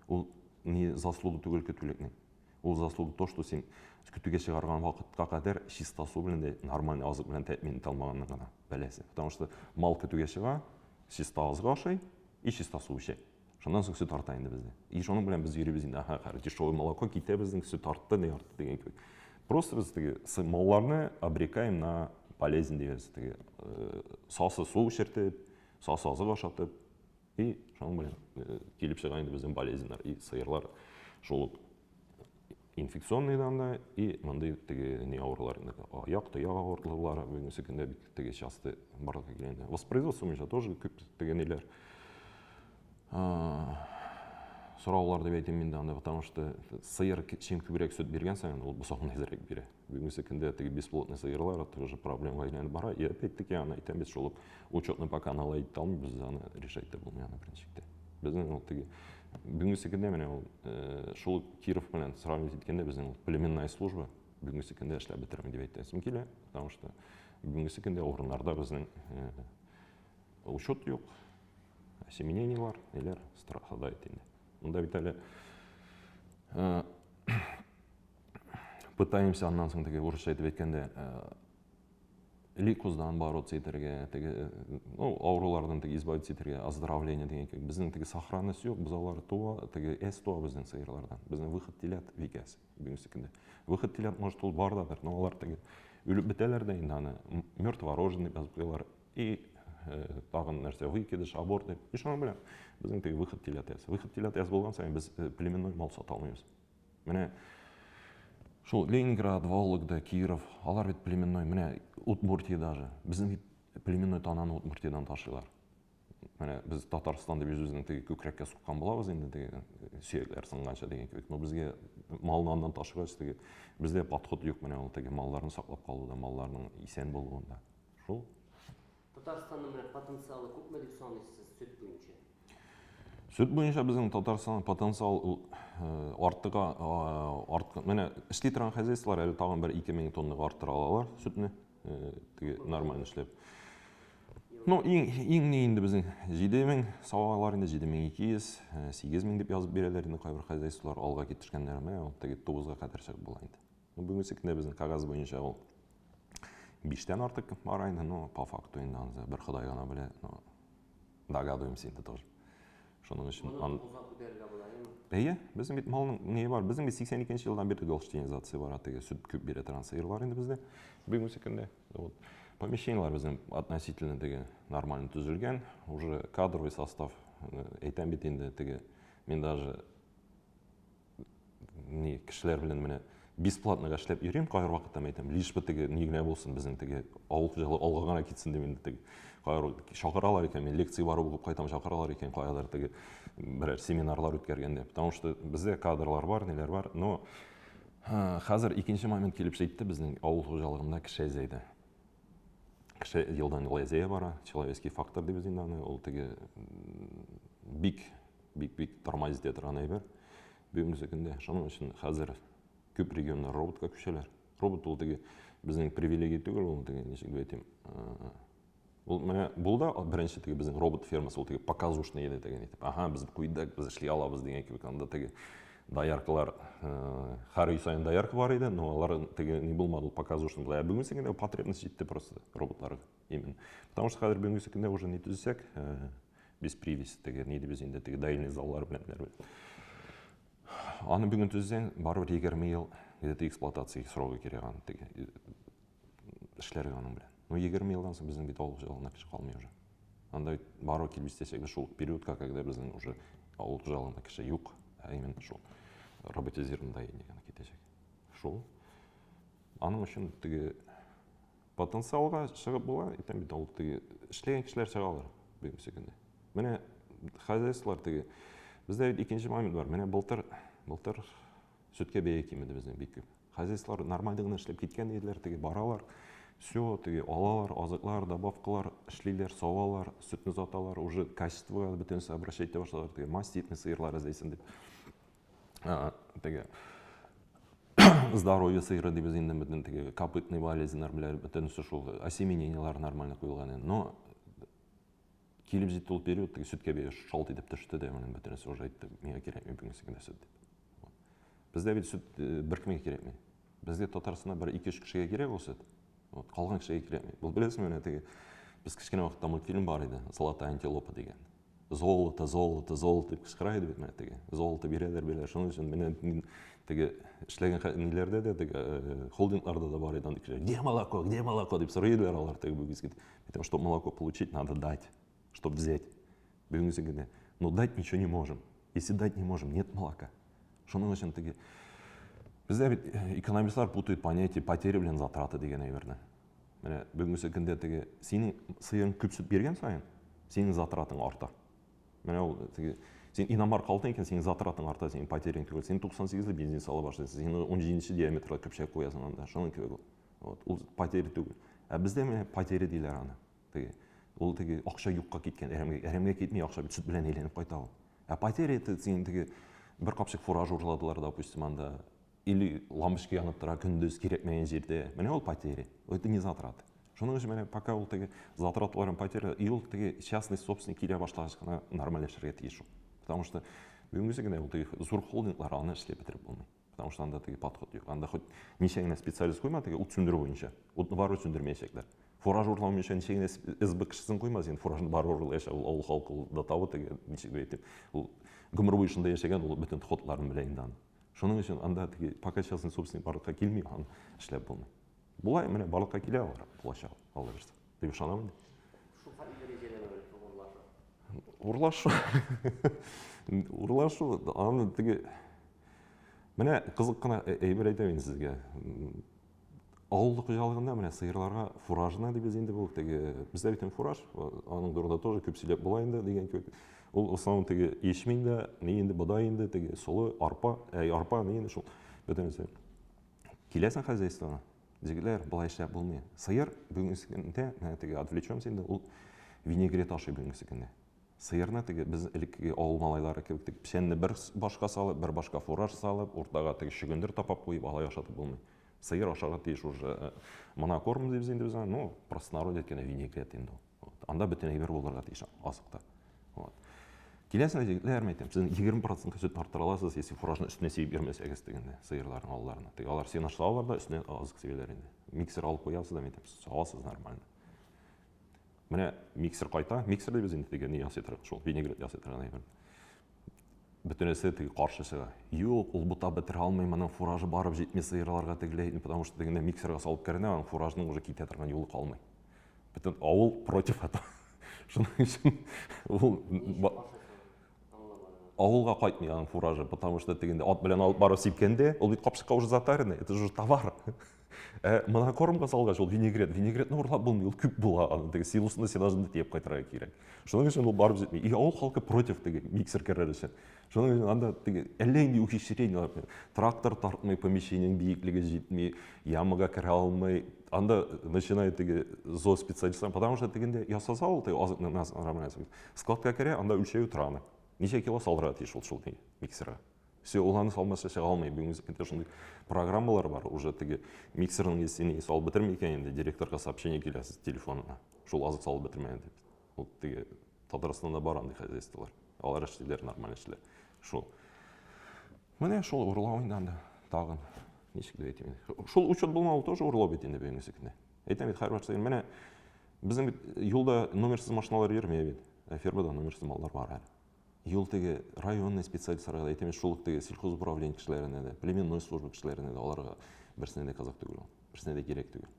Ул не заслуга түгел көтүлекнең. Ул заслуга то, что син көтүгә чыгарган вакытка кадәр чиста су белән дә нормаль азык белән тәэмин итә алмаганның гына бәләсе. Потому что мал көтүгә чыга, чиста азык ашый и чиста су эчә. Шуннан соң сөт арта инде бездә. И шуның белән без йөрибез инде. Дешевое молоко китә безнең сөт артты, не артты дигән кебек. Просто без теге малларны обрекаем на болезнь дибез теге. Сасы су эчертеп, сасы азык ашатып, и шуның белән килеп чыга инде безнең болезньләр и сыерлар шул инфекционныйдан да и мындай тиги не аурулар, аяк таяк аурулары бүгүнкү секунда тиги часто барлыкка келгенде. Воспроизводство боюнча тоже көп деген нелер. Сураулар деп айтайын мен анда, потому что сыйыр чем көбүрөөк сүт берген сайын ол босоон азыраак берет. Бүгүнкү секунда тиги бесплодный сыйырлар тоже проблемага айланып бара. И опять-таки аны айтам без шул учетный пока налайт алмайбыз, аны решать да болмой аны принципте. Биздин ол тиги бүгүнкү секунда менен ол шул Киров менен сравнивать эткенде биздин племенная служба бүгүнкү секунда иштеп битирем деп айтасым келе, потому что бүгүнкү секунда орундарда биздин учет жок, осеменениялар, нелер страдает инде. Мында бит эле пытаемся андан соң тиги орусча айтып айтканда лейкоздан бороться этерге, тиги аурулардан тиги избавиться этерге, оздоровление деген биздин тиги сохранность жок, бузалар тоо, тиги эс тоо биздин сыйырлардан. Биздин выход телят вегас бүгүнкү секунда. Выход телят может ол бардадыр, но алар тиги өлүп бителер да инде аны мертворожденный жазып коелар и тагын нерсе выкидыш, аборт деп. Ишону менен биздин тиги выход телят эс. Выход телят эс болгон сайын биз племенной мал сата алмайбыз. Мына шул Ленинград, Вологда, Киров, алар бит племенной, мына Удмуртия даже. Биздин бит племенной тананы Удмуртиядан ташыйлар. Мына биз Татарстанда өзүбүздүн тиги көкрөккө суккан болобуз энди тиги сүйөклөр сынганча деген көк. Но бизге малны андан ташыгач тиги бизде подход жок, мына ал тиги малдарын сактап калууда, малдардын исен болуунда. Шул. Татарстандын менен потенциалы көпмө деп санайсыз сүт боюнча? Сүт боюнча биздин Татарстандын потенциал артыга мына иштей турган хозяйстволор эле тагын бир 2000 тоннага арттыра алалар сүтүнү, тиги нормально иштеп. Ну, иң нейинде биздин 7000 сабалар инде 7200, 8000 деп жазып берелер инде кайбир хозяйстволор алга кетишкендер менен ал тиги 9га кадер чыгып була инде. Бүгүнкү секунда биздин кагаз боюнча ал 5тен артык бара инде, но по факту инде аны бир Кудай гана билет, но догадываемся инде тоже. Шоның үчүн биздин бит малдын не бар, биздин бит 82-жылдан бери голштинизация бар, тиги сүт көп бере турган сыйырлар инде бизде. Бүгүнкү секунда вот помещениялар биздин относительно тиги нормально түзүлгөн, уже кадровый состав айтам бит инде тиги мен даже не кишилер менен мына бесплатно иштеп жүрөм, кайыр вакытта айтам, лишь бы тиги эмне болсун, биздин тиги ауыл жылы алга гана кетсин деп менде тиги кайыр шакыралар экен, мен лекция барып окуп кайтам, шакыралар экен, кайдыр тиги бирер семинарлар өткөргөндө, потому что бизде кадрлар бар, нелер бар, но азыр экинчи момент келип жетти, биздин ауыл кожалыгында киши азайды. Киши жылдан жылга азая бара, человеческий фактор деп биздин аны, ол тиги бик тормозит этер аны бер. Бүгүнкү секунда ошоның үчүн азыр көп региондар роботка күчөлөр. Робот бул тиги биздин привилегия түгүл, ол тиги нече деп айтайм. Бул да биринчи тиги биздин робот фермасы, ол тиги показушный эде деген айтып. Ага, биз куйдак, биз иштей алабыз деген кебек. Анда тиги даяркалар ар үй сайын даярка бар эди, но алар тиги не болмады, показушный был. Бүгүнкү секунда потребность жетти просто роботтарга именно. Потому что азыр бүгүнкү секунда уже не түзсөк, без привязи тиги не деп бизде тиги дайный заллар менен аны бүгүн түзсең, барбыр 20 жыл где-то эксплуатацияга срогі керек аны тиги ишлерге анын менен. Но 20 жылдан соң биздин бит ауыл кожалыгында киши калмай уже. Анда барып келип иштесек, ушул периодка, когда биздин уже ауыл кожалыгында киши жок, а именно ушул роботизированный деген кетешек. Ушул анын үчүн тиги потенциалга чыгып була, айтам бит ал тиги иштеген кишилер чыга алар бүгүнкү секунда. Мына хозяйстволор тиги бизде экинчи момент бар. Мына былтыр сүткө бейе кимеди биздин бик көп. Хозяйстволор нормальдыгына иштеп кеткен эдилер, тиги баралар, все тиги алалар, азыклар, добавкалар, иштейлер, сабалар, сүтнү саталар, уже качествого бүтүнсү обращать ете башталар, тиги маститный сыйырлар издейсин деп. Тиги здоровье сыйыры деп биздин бүтүн тиги копытный болезньдер менен бүтүнсү ушул осеменениялар нормально куюлган. Но келип жетти ол период, тиги сүткө бейе шалт этип түштү деп менен бүтүнсү уже айтты, мага керекми бүгүнкү секунда сүт деп. Бизде бит сүт бир кимге керекми? Бизде Татарстанда бир 2-3 кишиге керек ол сүт. Вот калган кишиге керекми? Бул билесизби, мына тиги биз кичкене убакытта мультфильм бар иде, Золотая антилопа деген. Золото, золото, золото деп кычкырайды бит мына тиги. Золото берелер. Шуның үчүн менен тиги иштеген нелерде де тиги холдингларда да бар иде андай кишилер. Где молоко деп сурайлар алар тиги бүгүнкү. Потому что молоко получить надо дать, чтобы взять. Бүгүнкү секунда. Но дать ничего не можем. Если дать не можем, нет молока. Шуның үчүн тиги Бізде экономистлар путают понятие потери білен затраты деген әйберді. Міне бүгінгі күнде теге сенің сиырың көп сүт берген сайын сенің затратың арта. Міне ол теге сен иномарка алдың екен, сенің затратың арта, сенің потеряң түгел. Сен 98-де бензин сала башлайсың, сен 17-ші диаметрға көпшек қоясың анда, шының көбі. Вот, ол потери түгел. Бізде міне потери дейлер аны. Теге ол теге ақша юққа кеткен, әремге кетмей ақша бит сүт білен еленіп қайта ол. Потери это сен теге бір қапшық фураж ұрладылар, допустим, анда или лампочка янып тұра күндіз керекмеген жерде. Міне ол потери. Это не затраты. Шоның үшін міне пока ол теге затратларын потери, и ол теге частный собственник келе башлағышқана нормалешерге тиішу. Потому что бүгінгі күнде ол теге зор холдинглар аны ішлеп бітіріп болмайды. Потому что анда теге подход жоқ. Анда хоть нешегіне специалист қойма, теге ұт сөндіру бойынша. Ұтны бар сөндірмейшектер. Фураж ұрлау бойынша нешегіне СБ кішісін қойма, сен фуражын бар ұрлайша, ол халқы да табы теге нешегіне етіп. Ол гүмір бойышында ешеген, ол бүтін тұқытларын білейін аны. Шоның үшін анда теге пока частный собственник барлыққа келмей, аны ішлеп болмайды. Бұлай міне барлыққа келе алар, бұлаша алар берсі. Деп шанамын. Шу қай дәрежеден Ұрлашу. Ұрлашу, аны теге міне қызық қана әйбір айтамын сізге. Ауылдық қожалығында міне сиырларға фуражына деп енді бұл теге бізде бітен фураж, аның дұрында тоже көп сөйлеп болайында деген көк. Ол основном теге ешмейді, не енді бұдайында теге солы арпа, не енді шол. Бөтенесе келесің хозяйствоға. Жігітлер бұлай ішлеп болмай. Сиыр бүгінгі күнде теге отвлечемся енді ол винегрет ашы бүгінгі күнде. Сиырны теге біз ілікке ауыл малайлары керек пішенні бір башқа салып, бір башқа фураж салып, ортаға теге шүгіндір тапап қойып алай ашатып болмай. Сиыр ашаға тиіш уже мына корм дейбіз енді біз, ну, простонародье еткені винегрет енді. Анда бүтін әйбер боларға тиіш азықта. Келесіне жігітлер мәйтем, сіздің 20% сүт артыра аласыз, если фуражны үстіне сейіп бермесегіз дегенде, сиырлардың ауларына. Теге алар сен ашса алар да үстіне азық себелер енді. Миксер алып қоясыз да мәйтем, саласыз нормально. Міне миксер қайта, миксерде біз енді теге не ясетірі, шол винегрет ясетірі әйбер. Бүтінесі теге қаршысыға. Йоқ, ол бұта бітір алмай, мұның фуражы барып жетме сиырларға тегілейді, потому что дегенде миксерға салып кәріне, оның фуражының уже кете тұрған жолы қалмай. Бүтін ауыл против это. Шының үшін ауылға қайтмай аның фуражы, потому что дегенде от білен алып барып сепкенде, ол бит қапшыққа уже затарыны, это же товар. Мына кормға салғаш, ол винегретні ұрлап болмай, ол күп бола, силусында сенажында теп қайтырға керек. Шының үшін ол барып жетмей, и ауыл халқы против миксер кәрер үшін. Шының үшін анда әлләңді өкешірейін, трактор тартмай, помещениен биіклігі жетмей, ямыға кәрі алмай, анда начинает зооспециалистан, потому что дегенде ясаса ол, складқа кәрі, анда өлшеу тұраны. Неше кило салдыра тиіш ол миксерға. Все, оланы салмаса шыға алмай, бүгінгі күнде шындай программалар бар, уже теге миксерның есіне салып бітірмейкен енді, директорға сообщение келесіз телефонына. Шол азық салып бітірмейін деп. Ол теге Татарстанда бар андай хозяйстволар. Алар іштелер, нормально іштелер. Шол. Міне шол ұрлауын анда тағын. Нешік деп айтайын. Шол учет болмауы тоже ұрлау бет енді бүгінгі күнде. Айтам ет, хайр барсайын. Міне біздің юлда номерсіз машиналар ермей бет. Фермада номерсіз малдар бар әлі. Юл теге районный специалисттарға да айтамын, шолық теге сельхозуправление кішілеріне де, племенной службы кішілеріне де, оларға бірсіне де қазақ түгіл, бірсіне де керек түгіл.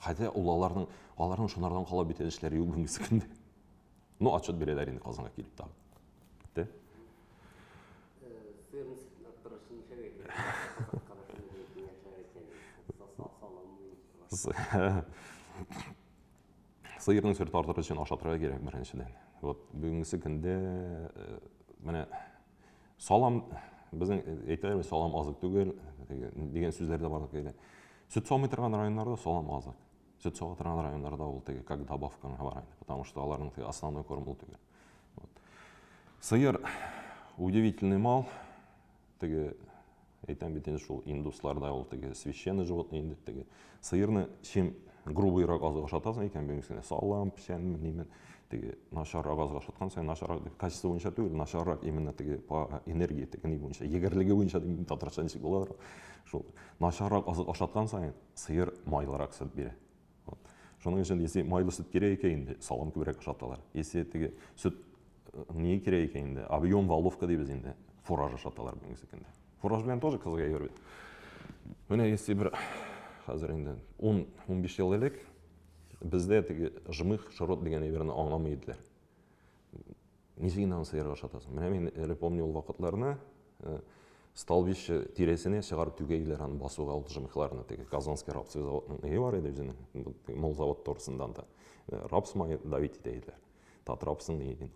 Хотя олардың шынардан қала бетен ішлері ел бүгінгі күнде. Ну, отчет береді әрине қазанға келіп тағы. Бітті? Сырын сүтін аттырышын шәбек. Сиырның сүрт артыры үшін ашатырға керек біріншіден. Бүгінгісі күнде міне салам, біздің айтайын салам азық түгел деген сөздерде бардық кейде. Сүт салмай тұрған райондарда салам азық. Сүт салмай тұрған райондарда ол теге как добавканы барайды, потому что олардың основной корм ол түгел. Сиыр удивительный мал, теге айтайын бетен шул индусларда ол теге священный животный енді теге. Сиырны чем грубыйрақ азық ашатасың екен бүгінгісінде салам, пішен, немен теге нашаррақ азық ашатқан сайын нашаррақ качество бойынша түгел, нашаррақ именно теге по энергии теге не бойынша, егерлігі бойынша деген татарша нешік болады. Шол нашаррақ азық ашатқан сайын сиыр майлырақ сүт бере. Шоның үшін есе майлы сүт керек екенде салам көбірек ашаталар. Есе теге сүт не керек екенде объем валовка дейбіз енді фураж ашаталар бүгінгі күнде. Фураж білен тоже қызыға көрбеді. Міне есе бір қазір енді 10-15 жыл елек бізде теге жымық, шырот деген әйберіні аңламайдылар. Несеген аны сиырға шатасың. Міне мен әлі помню ол вақытларына столбище тиресіне шығарып түгейлер аны басуға алды жымықларына теге Казанский рапсовый заводның неге бар еді өзінің мол завод торысында да рапс майы давить етейлер тат рапсын нейден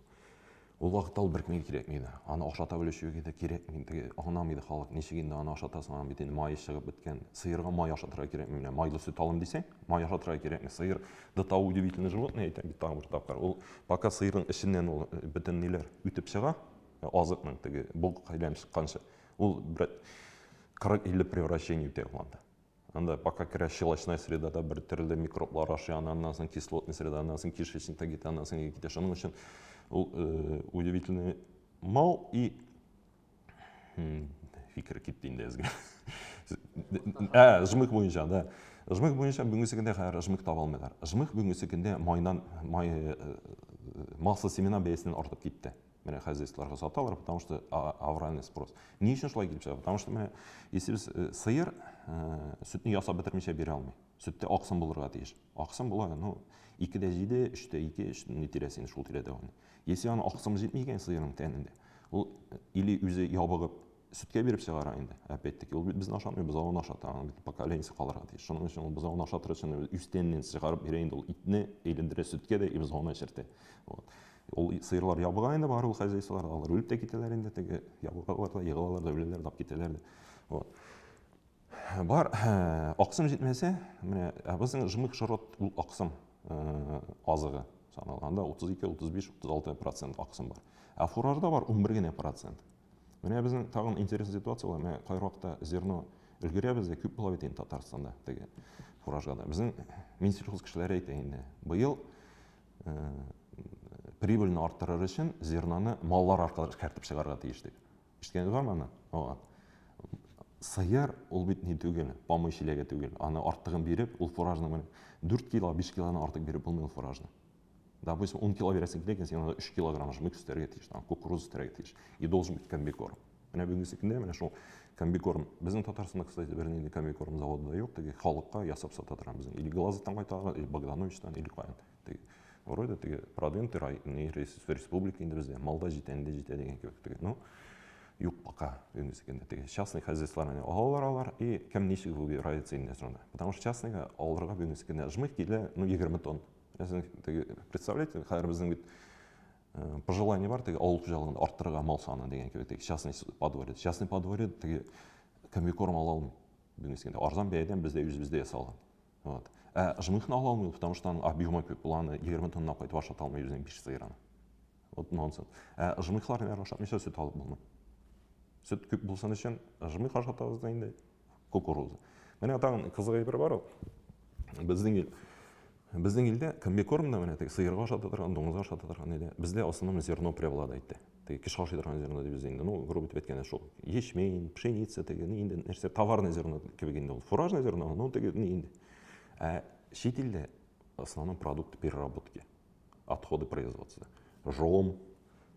ол вақытта ол бір кімге керек мейді аны ақшата бөлешуге де керек мейді аңнамайды халық нешегенде аны ақшатасын аны бітен майы шығып біткен сиырға май ақшатыра керек мейді майлы сүт алым десең май ақшатыра керек сиыр до того удивительный животное айтам тағы бір тапқар ол пока сиырдың ішінен ол бүтін нелер үтіп шыға азықның теге бұл қайдан шыққанша ол бір 40-50 превращений өте қыланды анда пока кіре щелочная средада бір түрлі микроблар ашы анан соң кислотный среда анан соң кишечник кетеді анан соң кетеді шының үшін ол удивительный мал и фикір кетпейінде ізгі жымық бойынша да жымық бойынша бүгінгі секенде қайыр жымық таба алмайлар жымық бүгінгі секенде майнан масло семена бәйесінен артып кетті міне хозяйстволарға саталар потому что авральный спрос не үшін шылай келіп шығады потому что міне если біз сиыр сүтін ясап бітірмесе бере алмай сүтте ақсын болырға тиіш ақсын болады ну 2-де 7, 3-де 2, 3-де тиресін шул тиреде оны если аны ақсым жетмейген сиырның тәнінде ол или өзі ябығып сүтке беріп шығара енді опять-таки ол біздің ашамай біз ауын ашатаған поколениясы қаларға тиіш шының үшін ол біз ауын ашатыр үшін үстеннен шығарып берейін ол итіне еліндіре сүтке де біз ауын ашырты ол сиырлар ябыға енді барлық хозяйстволар алар өліп те кетелер енді теге ябығалар да еғалар да өлелер дап кетелер де бар ақсым жетмесе міне біздің жымық шырот ол ақсым азығы саналғанда 32, 35, 36% ақсым бар а фуражда бар 11%. Міне біздің тағын интересный ситуация олар, міне қайыр уақытта зерно үлгере бізде көп бола бетейін Татарстанда теге фуражғада. Біздің Минсельхоз кішілері айтайынды. Бұйыл прибыльні арттырыр үшін зерноны маллар арқылы кәртіп шығарға тиіш дейді. Ештеңіз бар ма ана? Сиыр ол бет не төгел, помойшелеге төгел. Аны артығын беріп, ол фуражны 4 кило, 5 килоны артық беріп болмай ол фуражны. Допустим, 10 кило бересің келеген, сен 3 килограмм жымық үстерге тиіш, кукуруз үстерге тиіш. И должен быть комбикорм. Міне бүгінгі секінде, міне шол комбикорм. Біздің Татарстанда, кстати, бірінен комбикорм заводы да жоқ, теге халыққа ясап сататырам біздің. Или Глазовтан қайтаға, или Богдановичтан, или қайын. Вроде теге продвинутый республика енді бізде малда жетенде жете деген көптігі. Ну, юқ пока бүгінгі секінде теге частный хозяйстволармен алар и кәм нешігі выбирается енді сонда. Потому что частныйға аларға бүгінгі секінде жымық келі, ну, 20 тонн. Представляете, қайыр біздің бит пожелание бар, теге ауыл қожалығында арттырға мал саны деген көптігі. Частный подворье. Частный подворье теге комбикорм ала алмай. Бүгінгі секінде арзан бәйден бізде бізде салған. Вот. Жымықны ала алмайды, потому что объемы көп бұланы 20 тонна қайтып ашат алмай өзінің беш сиыраны. Вот нонсенс. Жымықларын әр ашат, месе сүт алып болмайды. Сүт көп болсан үшін жымық ашат ауыздайында кукуруза. Міне атағын қызығы бір бар ол. Біздің елде комбикормда міне сиырға ашат атырған, доңызға ашат атырған неде. Бізде основном зерно преобладайды. Кишқа ашатырған зерно деп бізде. Ну, грубо өткені шол. Ешмейін, пшеница деген, енді нәрсе товарный зерно кебегенде ол. Фуражный зерно, ну, деген не енді. Шетелде основном продукты переработки, отходы производства. Жом,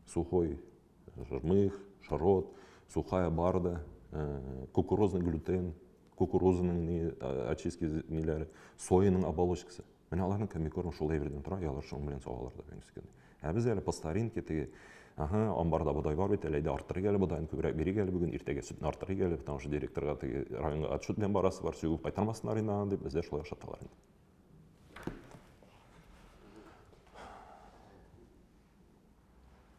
сухой жмых, шарот, сухая барда, кукурузный глютен, кукурузының очистки нелері, сояның оболочкасы. Мен алардың комбикорм шол эверден тұра, ялар шоң білен соғаларда беңіскенде. Біз әлі по старинке теге, амбарда бұдай бар бет, әлейді арттыры келі бұдайын көбірек бері келі бүгін, ертеге сүтін арттыры келі, потому что директорға теге районға отчет білен барасы бар, сөйгіп қайтармасын аринаған деп, біздер шолай ашатталар енді.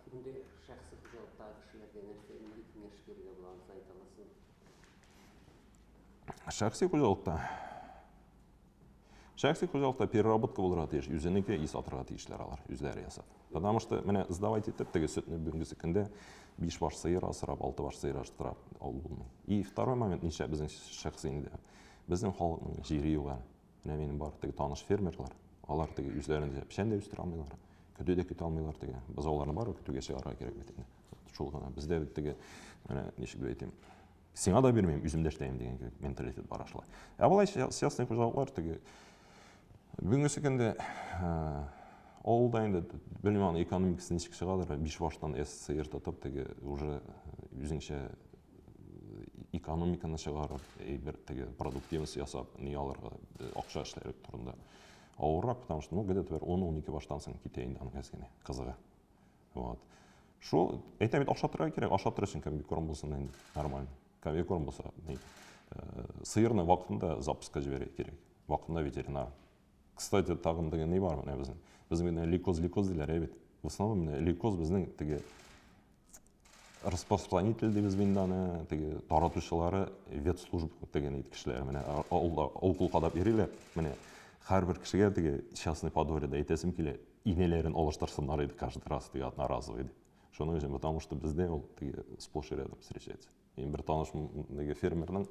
Күнде шәқсі қожалықтағы кішілерге нәрсе кеңес беруге болаңыз айта аласыз? Шәқси қожалықта переработка болырға тиіш, үзеніке ес атырға тиішлер алар, үзлері ясап. Потому что міне сдавать етіп, теге сүтіні бүгінгі секінде 5 баш сиыр асырап, 6 баш сиыр аштырап алу болмай. И второй момент, неше біздің шәқсиінде, біздің халықтың жері еуға, міне менің бар теге таныш фермерлар, алар теге үзлерінде пішен де үстір алмайлар, күті де күті алмайлар теге, біз оларны бар, күтуге шығарға керек бетінде. Шолғана бізде теге, міне неше бейтем, сеңа да бермеймін, үзімді іштеймін деген менталитет бар ашылай. Бұлай сиясный қожалықлар теге бүгінгі секенде ауылда енді білмеймін экономикасы нешік шығадыр, 5 баштан сиыр татып теге уже өзіңше экономиканы шығарып, бір теге продуктивность ясап, не аларға ақша ішлерік тұрында ауыррақ, потому что где-то 10-12 баштан соң кетейін аны кәзгене қызығы. Шол, айтамет ақша тұрға керек, ақша тұры үшін комбикорм болсын енді нормально. комбикорм болса сиырны вақытында запускқа жіберу керек, вақытында ветеринар. Кстати, тағым деген не бар міне біздің лейкоз дейлер әбет. В основном лейкоз біздің теге распространитель дейбіз бенданы, теге таратушылары ветслужб деген кішілер міне олқұл қадап ерелер. Міне әрбір кішіге теге частный подворьеда айтасым келе инелерін олаштырсынар еді каждый раз теге наразы еді. Шоның үшін, потому что бізде ол теге сплошь и рядом встречается. Ең бір танышым фермердің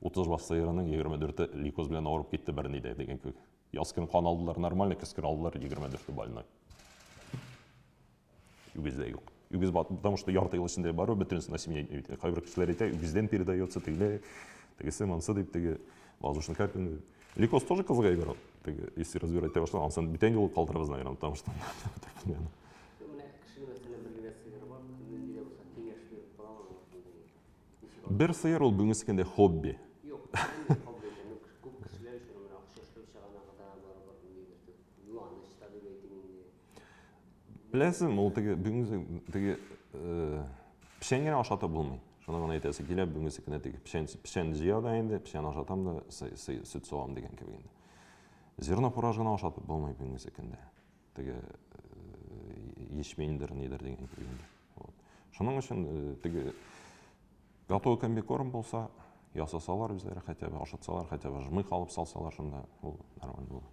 30 бас сиырының 24-і лейкоз білен ауырып кетті бірін дейді деген көк. Яскін қан алдылар нормально, кескін алдылар 24-і больной. Үгізде жоқ. Үгіз баты, потому что ярты ел ішінде бару, бітірінсін осеменение. Қайбір кісілер еті, үгізден передается, тегесе мансы деп, теге воздушный капель. Лейкоз тоже қызыға егер, если разбирать те башлан, ансан бітен жол қалдырабыз, наверное, потому что... Бір сиыр ол бүгінгі секенде хобби. Білесің, ол бүгінгі пішенген ашата болмай. Шона ғана айтасы келе бүгінгі секенде пішен жияда енді, пішен ашатам да сүт соғам деген кебегенде. Зерно поражғана ашаты болмай бүгінгі секенде. Ешмейіндер недер деген кебегенде. Шоның үшін готовый комбикорм болса, ясасалар біздері, хотя бы ашатсалар, хотя бы жмых алып салсалар, шында ол нормально болды.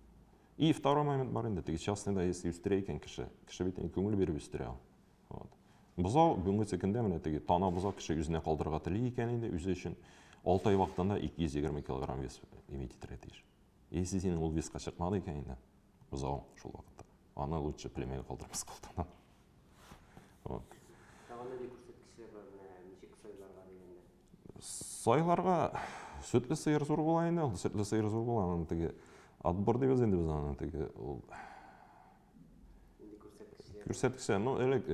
И второй момент бар енді, частныйда если үстіре екен кіші бетен көңіл беріп үстіре ал. Бұзау бүгінгі секенде міне тана бұзау кіші үзіне қалдырға тілі екен енді, үзі үшін 6 ай вақытында 220 килограмм вес иметь етіреді. Если сенің ол весқа шықмады екен енді, бұзау шол вақытта. Аны лучше племеге қалдырмыз қолдана. Сайларға сүтлі сиыр зор болайын, сүтлі сиыр зор болайын, отбор деп енді біз аны көрсеткіші, әлік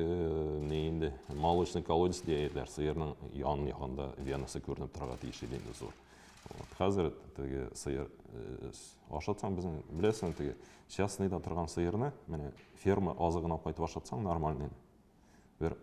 не енді молочный колодец дейдер, сиырның яғын яғында венасы көрініп тұрға тейші дейінді зор. Қазір сиыр ашатсаң біздің білесің, частныйда тұрған сиырны ферма азығын алып қайтып ашатсаң нормальный. Бір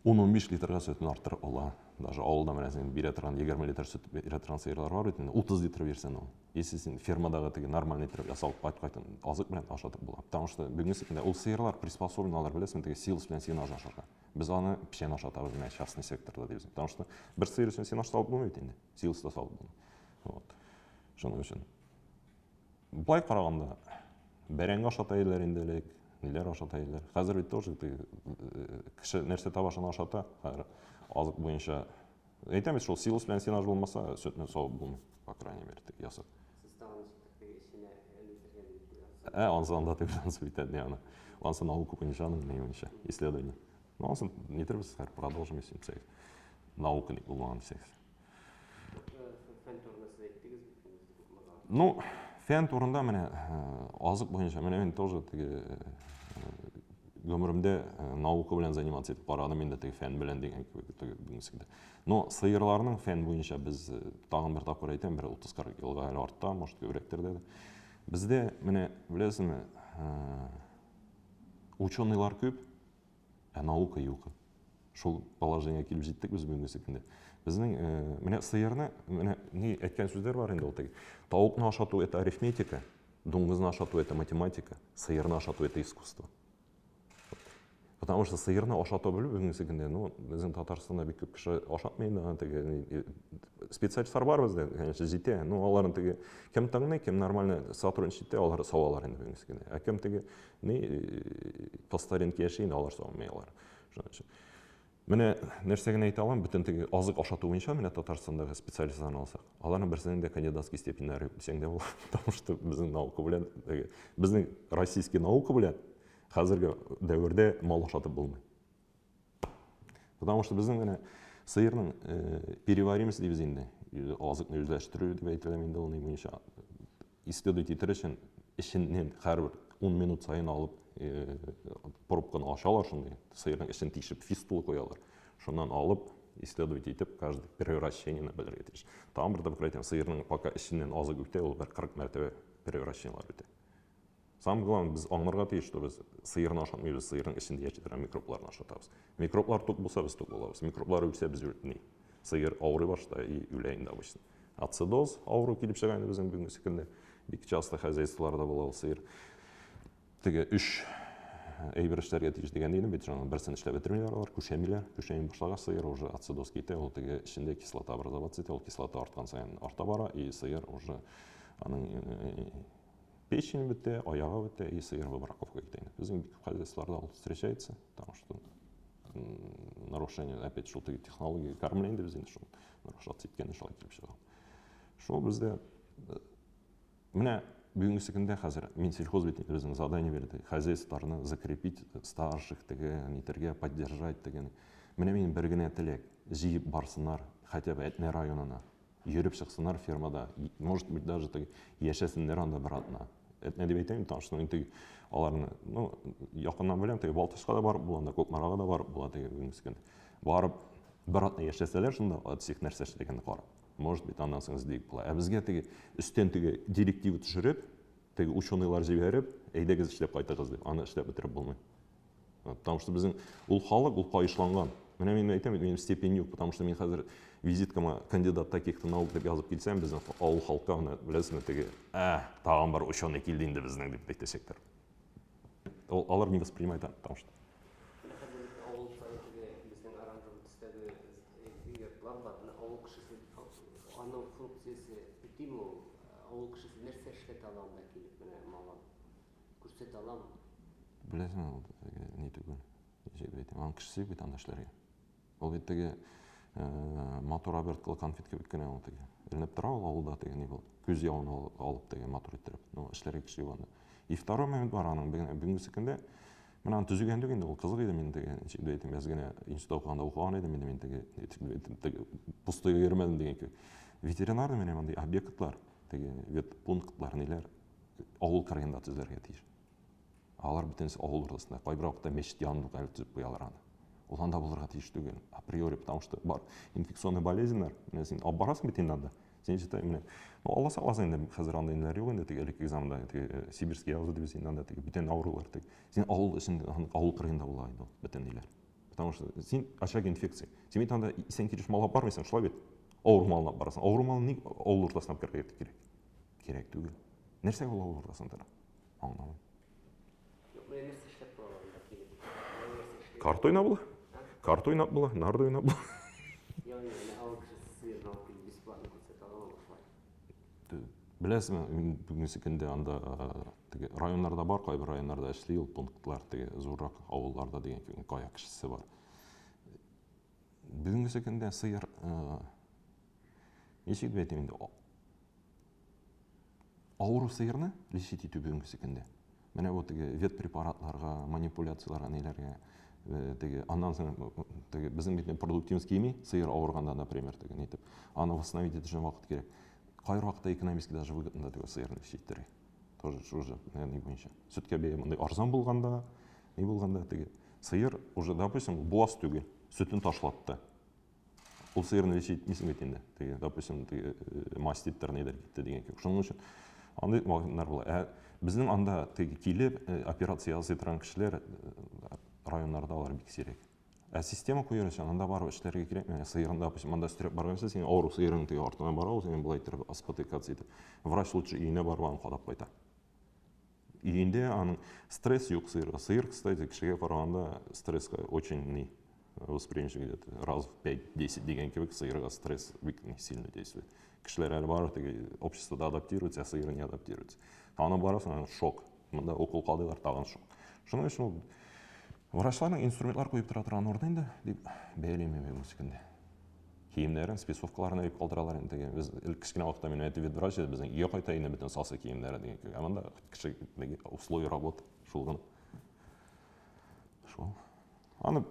10-15 литрға сөтін арттыр ола. Даже ауылда мәнесін бере тұрған 20 литр сүт бере тұрған сиырлар бар өтін 30 литр берсен ол. Если сен фермадағы нормальный литр жасалып қайтып азық білен ашатып болады. Потому что бүгінгі секенде ол сиырлар приспособлен алар білесің, силос білен сен ашашарға. Біз аны пішен ашатабыз мен частный секторда дейбіз. Потому что бір сиыр үшін сен ашаталып болмайды енді. Силоста салып болмайды. Шоның үшін. Бұлай қарағанда бәренгі ашатайлар енделік, нелер ашатайлар. Қазір бетті тоже кіші нәрсе табашын ашата, азық бойынша. Айтамыз, шол силос білен сен аж болмаса, сөтіне сауып болмайды, по крайней мере, ясып. Онсан да тегжансы бітеді, яғына. Онсан науку понижаның, не ойынша, исследование. Но онсан не треба сәр, продолжим, если цех. Наука не болмаған цех. Ну, фен турында мене азық бойынша, мен тоже өмірімде наука білен заниматься етіп барады, мен де фен білен деген бүгінсіңді. Но сиырларының фен бойынша біз тағын бір тапқыр айтайын, бір 30-40 жылға әлі артта, может, көбіректер деді. Бізде, міне, білесің, ученыйлар көп, наука yok. Шол положение келіп жеттік біз бүгінгі секінде. Біздің, міне, сиырны, міне, не әйткен сөздер бар енді ол теге. Тауықны ашату это арифметика, доңғызны ашату это математика, сиырны ашату это искусство. Потому что сиырны ашата білу бүгінгі секінде, біздің Татарстанда бек көп кіші ашатмайды, специалисттар бар бізде, конечно, жете, но олардың теге кем таңны, кем нормально сотрудничать, олар сауалар енді бүгінгі секінде. А кем теге по старинке яшейін, олар сауалмайлар. Міне нәрсеген айта алам, бүтін теге азық ашату бойынша, міне Татарстандағы специалисттарын алсақ. Олардың бірсінің де кандидатский степеньдері сеңде бол, потому что біздің наука білен, біздің российский наука білен, қазіргі дәуірде мал ашатып болмай. Потому что біздің міне сиырның переваримыз дейбіз енді, азықны өзләштіру деп айтыламын енді, оны бойынша исследовать етер үшін ішінен әрбір 10 минут сайын алып пробканы ашалар шындай, сиырның ішін тишіп фистулы қоялар. Шыннан алып, исследовать етіп, каждый превращениені білдірге теш. Тағын бір айтайын, сиырның пока ішінен азық өте, ол бір 40 мәртебе превращениялар өте. Самое главное, біз аңларға тейіз, что біз сиырны ашатмай, біз сиырның ішінде ешетірен микробларын ашатабыз. Микроблар тоқ болса, біз тоқ болабыз. Микроблар өлсе, біз өлтіней. сыйыр ауырый баштайды и үлейін обычно. Ацидоз ауру келіп шығайны біздің бүгінгі секілді бик часто хозяйстволарда бұл сыйыр теге үш әйбіріштерге тиіш деген дейін бет жаңағы бірсін ішлеп бітірмейлер күшемей башлаған сыйыр уже ацидоз кейте, ол теге ішінде кислота образоваться ете, ол кислота артқан сайын арта бара, и сыйыр уже аның печень бітте, аяғы бітте, и сыйыр в браковка кетейін. Біздің хозяйстволарда ол встречается, потому что нарушение, опять шул теге технология кормлейді бізден, шул нарушаться еткені шалай келіп шығады. Шул бізде міне бүгінгі секунде қазір мен сельхоз бетінде біздің задание берді, хозяйстволарны закрепить, старших нетерге поддержать деген. Міне мен бір генә тілек, жиып барсынар, хотя бы этный районына, йөріп шықсынар фермада, может быть даже яшәсеннәр анда біратына. Этне деп айтайын, потому что аларны, якыннан білем, Балташқа да барып була, Көкмараға да барып була бүгінгі секунде. Барып біратына яшәсәләр, шында всех нәрсә эшләгәнне карап. Может быть, андан соң іздейік бұла. Бізге үстен директивы түшіріп, ученыйлар жіберіп, әйдегіз ішлеп қайтығыз деп, аны ішлеп бітіріп болмай. Потому что біздің ұл халық, ұл қайышланған. Міне мен айтам, менің степень жоқ, потому что мен қазір визиткама кандидат таких-то наук деп жазып келсем, біздің ауыл халыққа, білесің, тағам бар ученый келді енді біздің деп айтасектер. Алар не воспринимает, потому что Анын функциясы бүтін ол, ауыл кішісі нәрсе ішлете аламын да келіп, міне маған көрсете аламын. Білесің, не түгіл, анын кішісі бет анда ішлерге. Ол беттеге мотор оберткалы конфетке біткені ол теге. Ілініп тұра ол ауылда теге не болды. Көз яуын алып теге мотор еттіріп, ішлерге кіші болғанда. И второй момент бар, анын бүгінгі секунде, мен аны түзігенді енді ол қызық еді, мен теге, бәзгене институт оқығанда оқыған еді, мен теге пустойға кермедім деген. Ветеринарды менен андай объектлар, ветпунктлар нелер ауыл крайында түзілерге тиіш. Алар бүтінсі ауыл ортасында, қайбір уақытта мешіт янындық әлі түзіп қоялар аны. Ол анда болырға тиіш түген, априори, потому что бар инфекционный болезньлер, сен алып барасың бет енді анда. Сен жетай, Алла сақласа енді қазір андай нелер жоқ енді, элек экзамда сибирский язы деп сен анда бүтін аурулар. Сен ауыл ішінде, ауыл крайында болады бүтін нелер. Потому что сен очаг инфекция. Сен бет анда сен келеш малға бармайсың, шыла бет. Ауыр малына барасың. Ауыр малын не ауыл ортасына керек? Керек түгел. Нәрсе ол ауыл ортасында? Аңламайм. Нәрсе ішлеп қойғанда келіп. Карта ойнап бұла? Карта ойнап бұла? Нарды ойнап бұла? Яғни, ауыл кішісі сыйырын алып келіп бесплатно көрсете аламын осылай. Білесің, бүгінгі секунде анда районларда бар, қайбір районларда ішлей, ол пунктлар зоррақ ауылларда деген қая кішісі бар. Бүгінгі секунде сыйыр нешек деп айтайын енді, ауру сыйырны лечить ету бүгінгі секунде. Міне ол вет препаратларға, манипуляцияларға, нелерге, андан соң біздің бетіне продуктивность келмей, сыйыр ауырғанда, например, аны восстановить ету үшін уақыт керек. Қайыр уақытта экономически даже выгодно сыйырны лечиттері. Тоже уже не бойынша. Сүтке бейі арзан болғанда, не болғанда, сыйыр уже, допустим, буаз түгел, сүтін ташлатты. Ол сыйырны лечить етмейсің бетінде. Допустим, маститтер недер кетті деген кек. Шының үшін андай мағындар болады. Біздің анда келіп операция жазып тұрған кішілер районларда алар бик сирек. Система қойыр үшін анда барып ішлерге керек. Сыйырын, допустим, анда үстереп барғанша сен ауру сыйырың артынан бара, сен былай тұрып спотыкаться етіп. Врач лучше үйіне барып аны қадап қайта. Үйінде аның стресс жоқ сыйырға. Сыйыр, кстати, кішіге қарағанда стрессқа очень восприимчив где-то раз в 5-10 деген кебек сыйырға стресс не сильно действует. Кішілер әлі бар, обществода адаптируется, а сыйыры не адаптируется. Аны барасың, шок. Мында оқыл қалдайлар тағын шок. Шының үшін врачларның инструментлар қойып тұратын орнында деп бәйлеме бүгінгі секунде. Киімдерін, спецовкаларын өйіп қалдыралар енді. Біз кішкене уақытта мен өтіп еді врач еді, біздің үй қайтайын бүтін салса киімдері деген кебек. Аманда кіші условия работы шулғын. Шул. Аны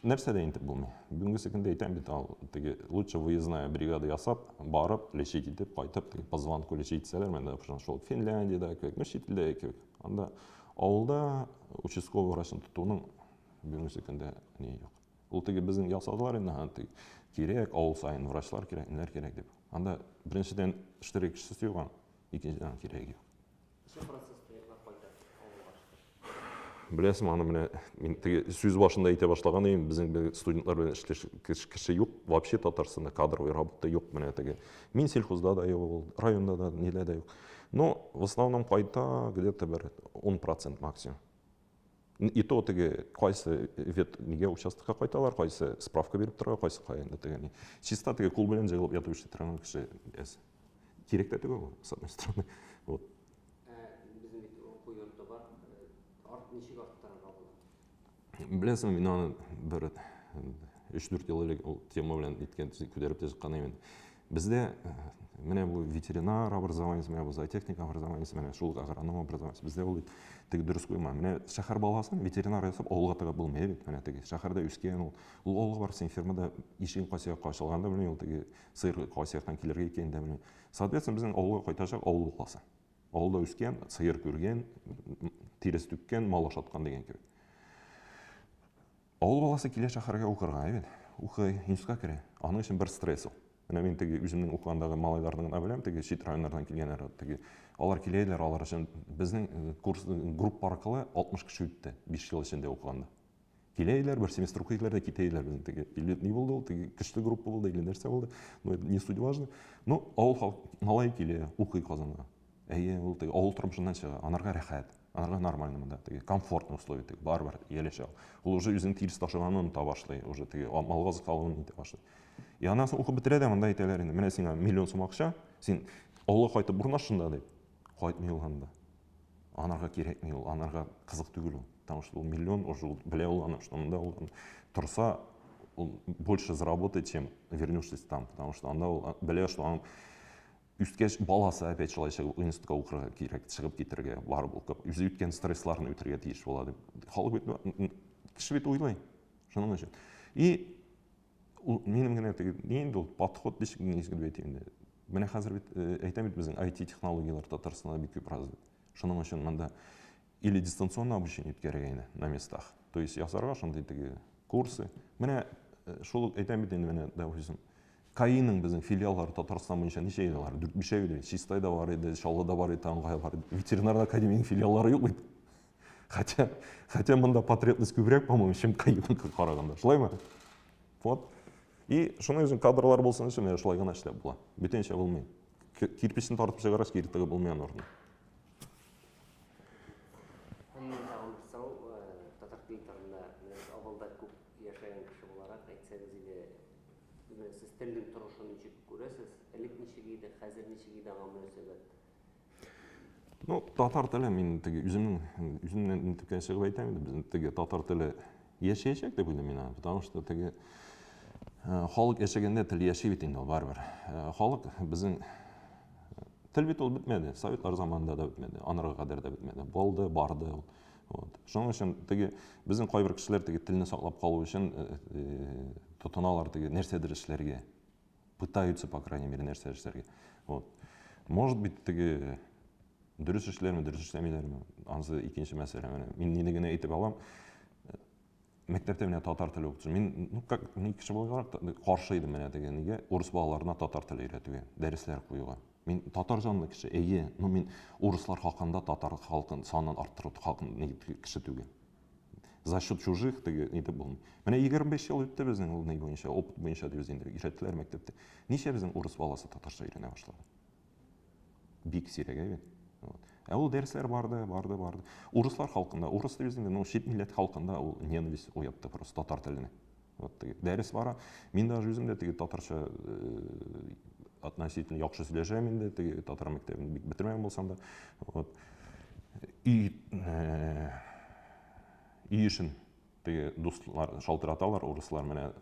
нәрсе де енді болмай. Бүгінгі секунде айтайын бет, лучше выездная бригада ясап, барып, лечить етіп, қайтып, по звонку лечить етсәлер, мен шол Финляндияда кебек, шетелде кебек. Анда ауылда участковый врачын тұтуының бүгінгі секунде не жоқ. Ол біздің ясадылар енді, керек, ауыл сайын врачлар керек, нелер керек деп. Анда біріншіден іштері кішісі істеуған, екіншіден керек жоқ. Неше процесс қойды ауыл білесің, аны міне мен сөз башында айта башлаған едім, біздің студентлар белән кеше юк, вообще Татарстанда кадровый работа юк, менә теге. Мин сельхозда да юк, районда да, нилә дә юк. Но в основном кайта где-то бер 10% максимум. И то теге кайсы вет нигә участокка кайталар, кайсы справка биреп торга, кайсы каенда теге. Чисто теге кул белән җыгылып ятып эшли торган кеше керек тә түгел, с одной стороны. Вот. Bizim bir oku yurtta var. Nişik arttırırға болады? Білесің, мен аны бір 3-4 ел элек тема белән иткән күтәреп тә чыккан идем. Бездә менә бу ветеринар образованиесе, менә бу зоотехник образованиесе, менә шул агроном образованиесе. Бездә ул теге дөрес куйма. Менә шәһәр баласын ветеринар ясап авылга тыгып булмый бит. Менә теге шәһәрдә үскән ул авылга барсын, фермада ишеген кайсыга качылганда белән ул теге сыер кайсыяктан килергә икәнде белән. Соответственно, безнең авылга кайтачак авыл буласы. Авылда үскән, сыер күргән, тирес түккән, мал ашаткан дигән кебек. Авыл баласы килә шәһәргә укырга, бит. Укый, институтка керә. Аның өчен бер стресс ул. Менә мин теге үземнең укыгандагы малайларның беләм, теге чит районнардан килгәннәр, теге алар киләләр, алар өчен безнең курс группа аркылы 60 кеше үтте 5 ел эчендә укыганда. Киләләр, бер семестр укыйлар да китәләр безнең теге. Или ни булды ул, теге көчле группа булды, или нәрсә булды. Но это не суть важно. Но авыл малай килә, укый Казанга. Әйе, ул теге авыл тормышыннан чыга, анарга рәхәт. Анарга нормально монда, теге комфортный условия, теге бар-бар яшәү. Ул уже үзенең тирес ташыганын оныта башлый, уже теге малга зыкалуын итә башлый. И анасы укып бетерә дә монда әйтәләр инде. Менә сиңа миллион сум акча, син авылга кайтып бурнашында дип. Кайтмый ул анда. Анарга кирәкми ул, анарга кызык түгел ул. Потому что ул миллион уже белә ул аны, что анда ул торса, ул больше заработает, чем вернешься там, потому что анда ул белә, что он үскәч баласы опять шулай чыгып институтка укырга кирәк, чыгып китәргә бар булып, үзе үткән стрессларны үтәргә тиеш була дип. Халык бит кеше бит уйлый. Шуның өчен. И минем генә теге инде ул подход дишек низгә әйтим инде. Менә хәзер бит әйтәм бит безнең IT технологиялар Татарстанда бик күп развит. Шуның өчен монда или дистанционное обучение үткәргә инде на местах. То есть ясарга шундый теге курсы. Менә шул әйтәм бит инде менә допустим КАИның безнең филиаллары Татарстан буенча ничә еллар? 4-5 иде. Чистайда бар иде, Шаллыда бар иде, Аңгай бар иде. Ветеринар академияның филиаллары юк бит. Хотя монда потребность күбрәк, по-моему, чем КАИның караганда. Шулаймы? Вот. И шуның өчен кадрлар булсын өчен менә шулай гына эшләп була. Бүтәнчә булмый. Кирпичне тартып чыгараш киртеге булмаган орны. Татар телләрендә авылда күп яшәгән кеше буларак әйтсәгез иде, сез телнең торышын ничек күрәсез? Элек ничек иде, хәзер ничек иде аңа мөнәсәбәт? Ну, татар теле мин теге үземнән интеккән чыгып әйтәм инде, безнең теге татар теле яшәячәк дип уйлыйм мин, потому что теге халык яшәгәндә тел яши бит инде барбер. Халык безнең тел бит ул бетмәде, советлар заманында да бетмәде, анарга кадәр дә бетмәде. Булды, барды ул. Вот. Шуның өчен теге безнең кайбер кешеләр теге телне саклап калу өчен тотыналар теге нәрсәдер эшләргә. Пытаются, по крайней мере, нәрсә эшләргә. Вот. Может быть, теге дөрес эшләрме, дөрес эшләмиләрме? Анысы икенче мәсьәлә. Мин нине генә әйтеп алам. Мәктәптә менә татар теле укытучы. Мин, ну как, ни кеше булганга каршы идем менә теге нигә урыс балаларына татар теле өйрәтүгә, дәресләр куюга. Мин татар җанлы кеше, әйе, но мин урыслар хакында татар халкын санын арттыру халкын кеше түгел. За счет чужих теге нитеп булмый. Менә 25 ел үтте безнең ул ни буенча, опыт буенча дип инде өйрәттеләр мәктәптә. Ничә безнең урыс баласы татарча өйрәнә башлады? Бик сирәк әйе. Вот. Ул дәресләр барды. Урыслар халкында, урыс дип инде, ну чит милләт халкында ул ненависть уятты просто татар теленә. Вот теге дәрес бара. Мин даже үзем дә теге татарча относительно яхшы сөйләшәм инде, теге татар мәктәбен бик бетермәгән булсам да. Вот. И ишен теге дуслар шалтыраталар, урыслар менә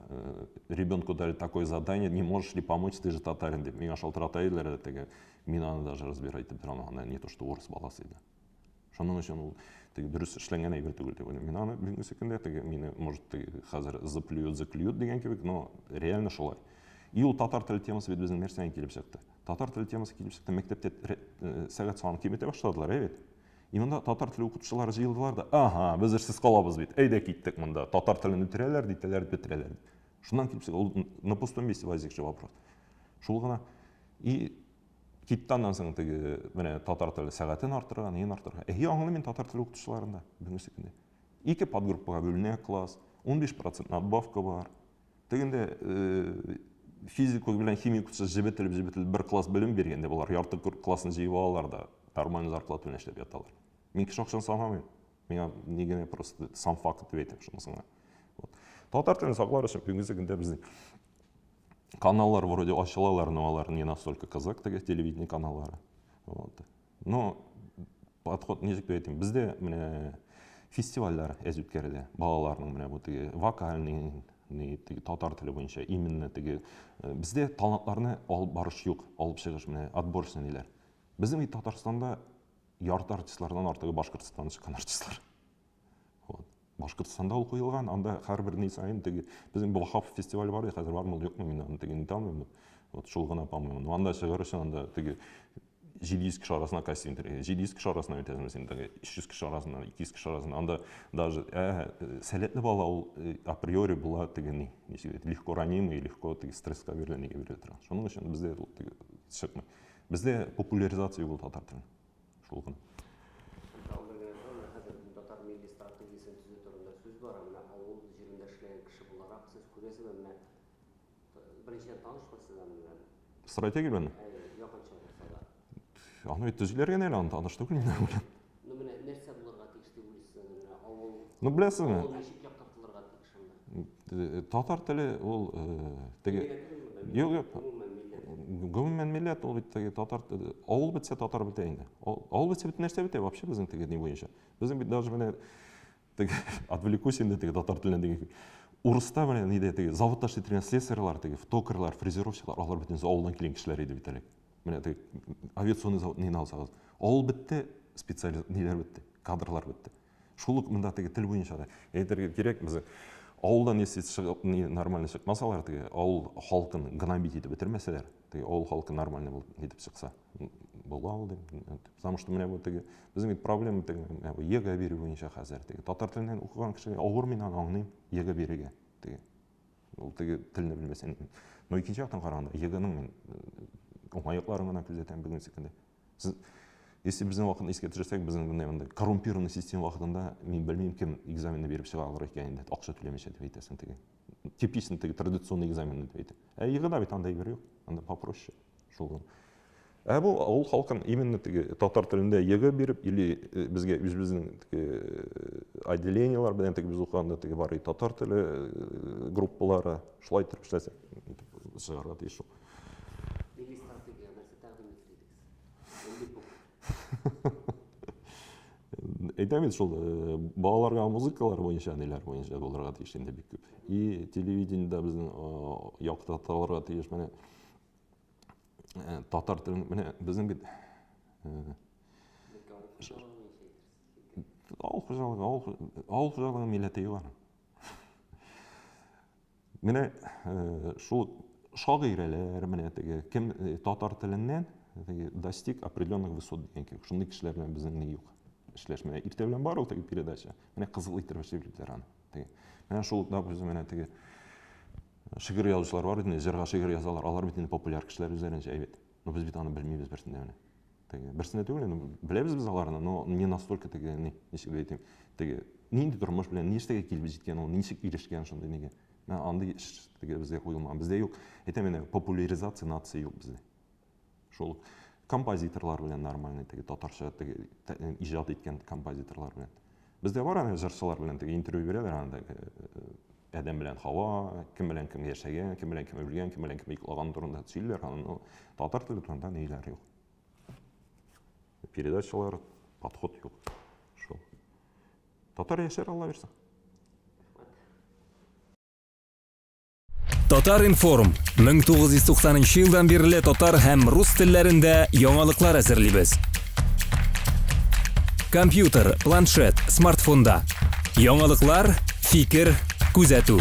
ребенку дали такое задание, не можешь ли помочь, ты же татарин дип. Миңа шалтыратайлар теге мин аны даже разбирать итеп торам, аны не то что урыс баласы иде. Шуның өчен ул теге дөрес эшләнгән әйбер түгел дип уйлыйм. Мин аны бүгенге секундә теге мине может теге хәзер заклюют дигән кебек, но реально шулай. И ул татар теле темасы бит безнең нәрсәгә килеп чыкты. Татар теле темасы килеп чыкты, мәктәптә сәгать саны киметә башладылар, әйбет. И монда татар теле укытучылары җыелдылар да, ага, без эшсез калабыз бит. Әйдә киттек монда. Татар телен үтерәләр, дитәләр бетерәләр. Шуннан килеп чыкты, ул на пустом месте возникший вопрос. Шул гына. И киттәннән соң теге менә татар теле сәгатен арттырган, ен арттырган. Аңлый мин татар теле укытучыларында бүгенге секундә. 2 подгруппаға бөлінеді класс, 15% надбавка бар. Дегенде физику белән химикасы жібітіліп бір класс білім бергенде болар, ярты классын жиып алалар да нормальный зарплата белән эшләп яталар. Мен кеше акчаны санамыйм. Миңа нигене просто сам факт дип әйтәм шунысына. Татар телен саклар өчен бүгенге көндә безнең каналлар вроде ачылалар, но алар не настолько казак теге телевидение каналлары. Но подход ничек дип әйтим, бездә менә фестивальләр үткәрелә. Балаларның менә бу теге вокальный татар теле буенча именно теге бездә талантларны алып барыш юк, алып чыгыш менә отборочный диләр. Безнең Татарстанда ярты артистлардан артыгы Башкортстаннан чыккан артистлар. Башкортстанда ул куелган, анда һәрбер ни сайын теге безнең Вахап фестиваль бар, хәзер бармы юкмы, мин аны теге нитамыйм. Вот шул гына памыйм. Анда чыгыр өчен анда теге 700 кеше арасына кастинг итәргә, 700 кеше арасына үтәсем син теге 300 кеше арасына, 200 кеше арасына. Анда даже сәләтле бала ул априори була теге ни, ничек легко ранимый, легко теге стресска бирелгәнгә бирә тора. Шуның өчен бездә ул теге чыкмый. Бездә популяризация булды татар телен. Шул гына. Татар милли стратегиясын түзүү турында сүз бар, мына авыл җирендә эшләгән кеше буларак сез күрәсез, менә беренчедән таныштырсыз менә. Стратегия белән? Якынча булса да. Аны төзүләргә генә аны таныштык менә. Ну менә нәрсә булырга тиеш дип уйлыйсыз, менә авыл. Ну беләсезме? Авыл ничек яктыртылырга тиеш анда? Татар теле ул теге юк, гомумән милләт ул бит теге татар авыл бетсә татар бетә инде. Авыл бетсә бит нәрсә бетә вообще безнең теге ни буенча. Безнең бит даже менә теге отвлекусь инде теге татар теленә диген. Урыста менә нидә теге заводта эшләтергән слесарьлар, теге токарьлар, фрезеровщиклар, алар бит инде авылдан килгән кешеләр иде бит әле. Менә теге авиационный завод нин алсагыз, авыл бетте, специалист ниләр бетте, кадрлар бетте. Шул ук монда теге тел буенча да әйтергә кирәк, без авылдан если чыгып нормально чыкмасалар, теге авыл халкын гнобить итеп бетермәсәләр, теге авыл халкы нормально булып итеп чыкса, була ул дип. Потому что менә бу теге безнең проблема теге ЕГЭ бирү буенча хәзер теге татар теленнән укыган кеше авыр мин аны аңлыйм, ЕГЭ бирергә теге. Ул теге телне белмәсәң. Но икенче яктан караганда ЕГЭның мен уңайлыкларын гына күзәтәм бүгенге көндә. Сез если безнең вакытны искә төшерсәк, безнең монда коррумпированный система вакытында мин белмим кем экзаменны биреп чыга алыр икән инде, акча түләмичә дип әйтәсең теге. Типичный теге традиционный экзамен дип әйтә. ЕГЭда бит анда әйбер юк, анда попроще. Шул. Бу авыл халкын именно теге татар телендә ЕГЭ биреп или безгә үзебезнең теге отделениялар белән теге без укыганда теге бар татар теле группалары шулай итеп эшләсәк, чыгарга тиеш шул. Милли стратегия нәрсә тәкъдим итегез? Әйтәм шул балаларга музыкалар буенча ниләр буенча булырга тиеш инде бик күп. И телевидениедә безнең яктаталарга тиеш менә татар телен менә безнең бит авыл хуҗалыгы милләте бар. Менә шул шагыйрәләр менә теге кем татар теленнән достиг определенных высот дигән кебек. Шундый кешеләр белән безнең ни юк. Эшләш менә иртә белән бар ул теге передача. Менә кызыл итеп эшләрләр аны. Теге. Менә шул да без менә теге шигырь язучылар бар иде, җырга шигырь язалар. Алар бит инде популяр кешеләр үзләренчә әйбәт. Но без бит аны белмибез берсендә менә. Теге берсендә түгел, беләбез без аларны, но не настолько теге ни, ничек әйтим, теге нинди тормыш белән ништәгә килеп җиткән ул, ничек ирешкән шундый нигә. Менә андый теге безгә куелмаган. Бездә юк. Әйтәм менә популяризация нации юк бездә. Шул композиторлар белән нормальный теге татарча теге иҗат иткән композиторлар белән. Бездә бар аны җырчылар белән теге интервью бирәләр анда адәм белән һава, кем белән кем яшәгән, кем белән кем үлгән, кем белән кем йоклаган турында сөйләр, аны татар теле турында ниләр юк. Передачалар, подход юк. Шул. Татар яшәр Алла бирсә. Татар информ 1990 елдан бирле татар һәм рус телләрендә яңалыклар әзерлибез. Компьютер, планшет, смартфонда. Яңалыклар, фикер, күзәтү.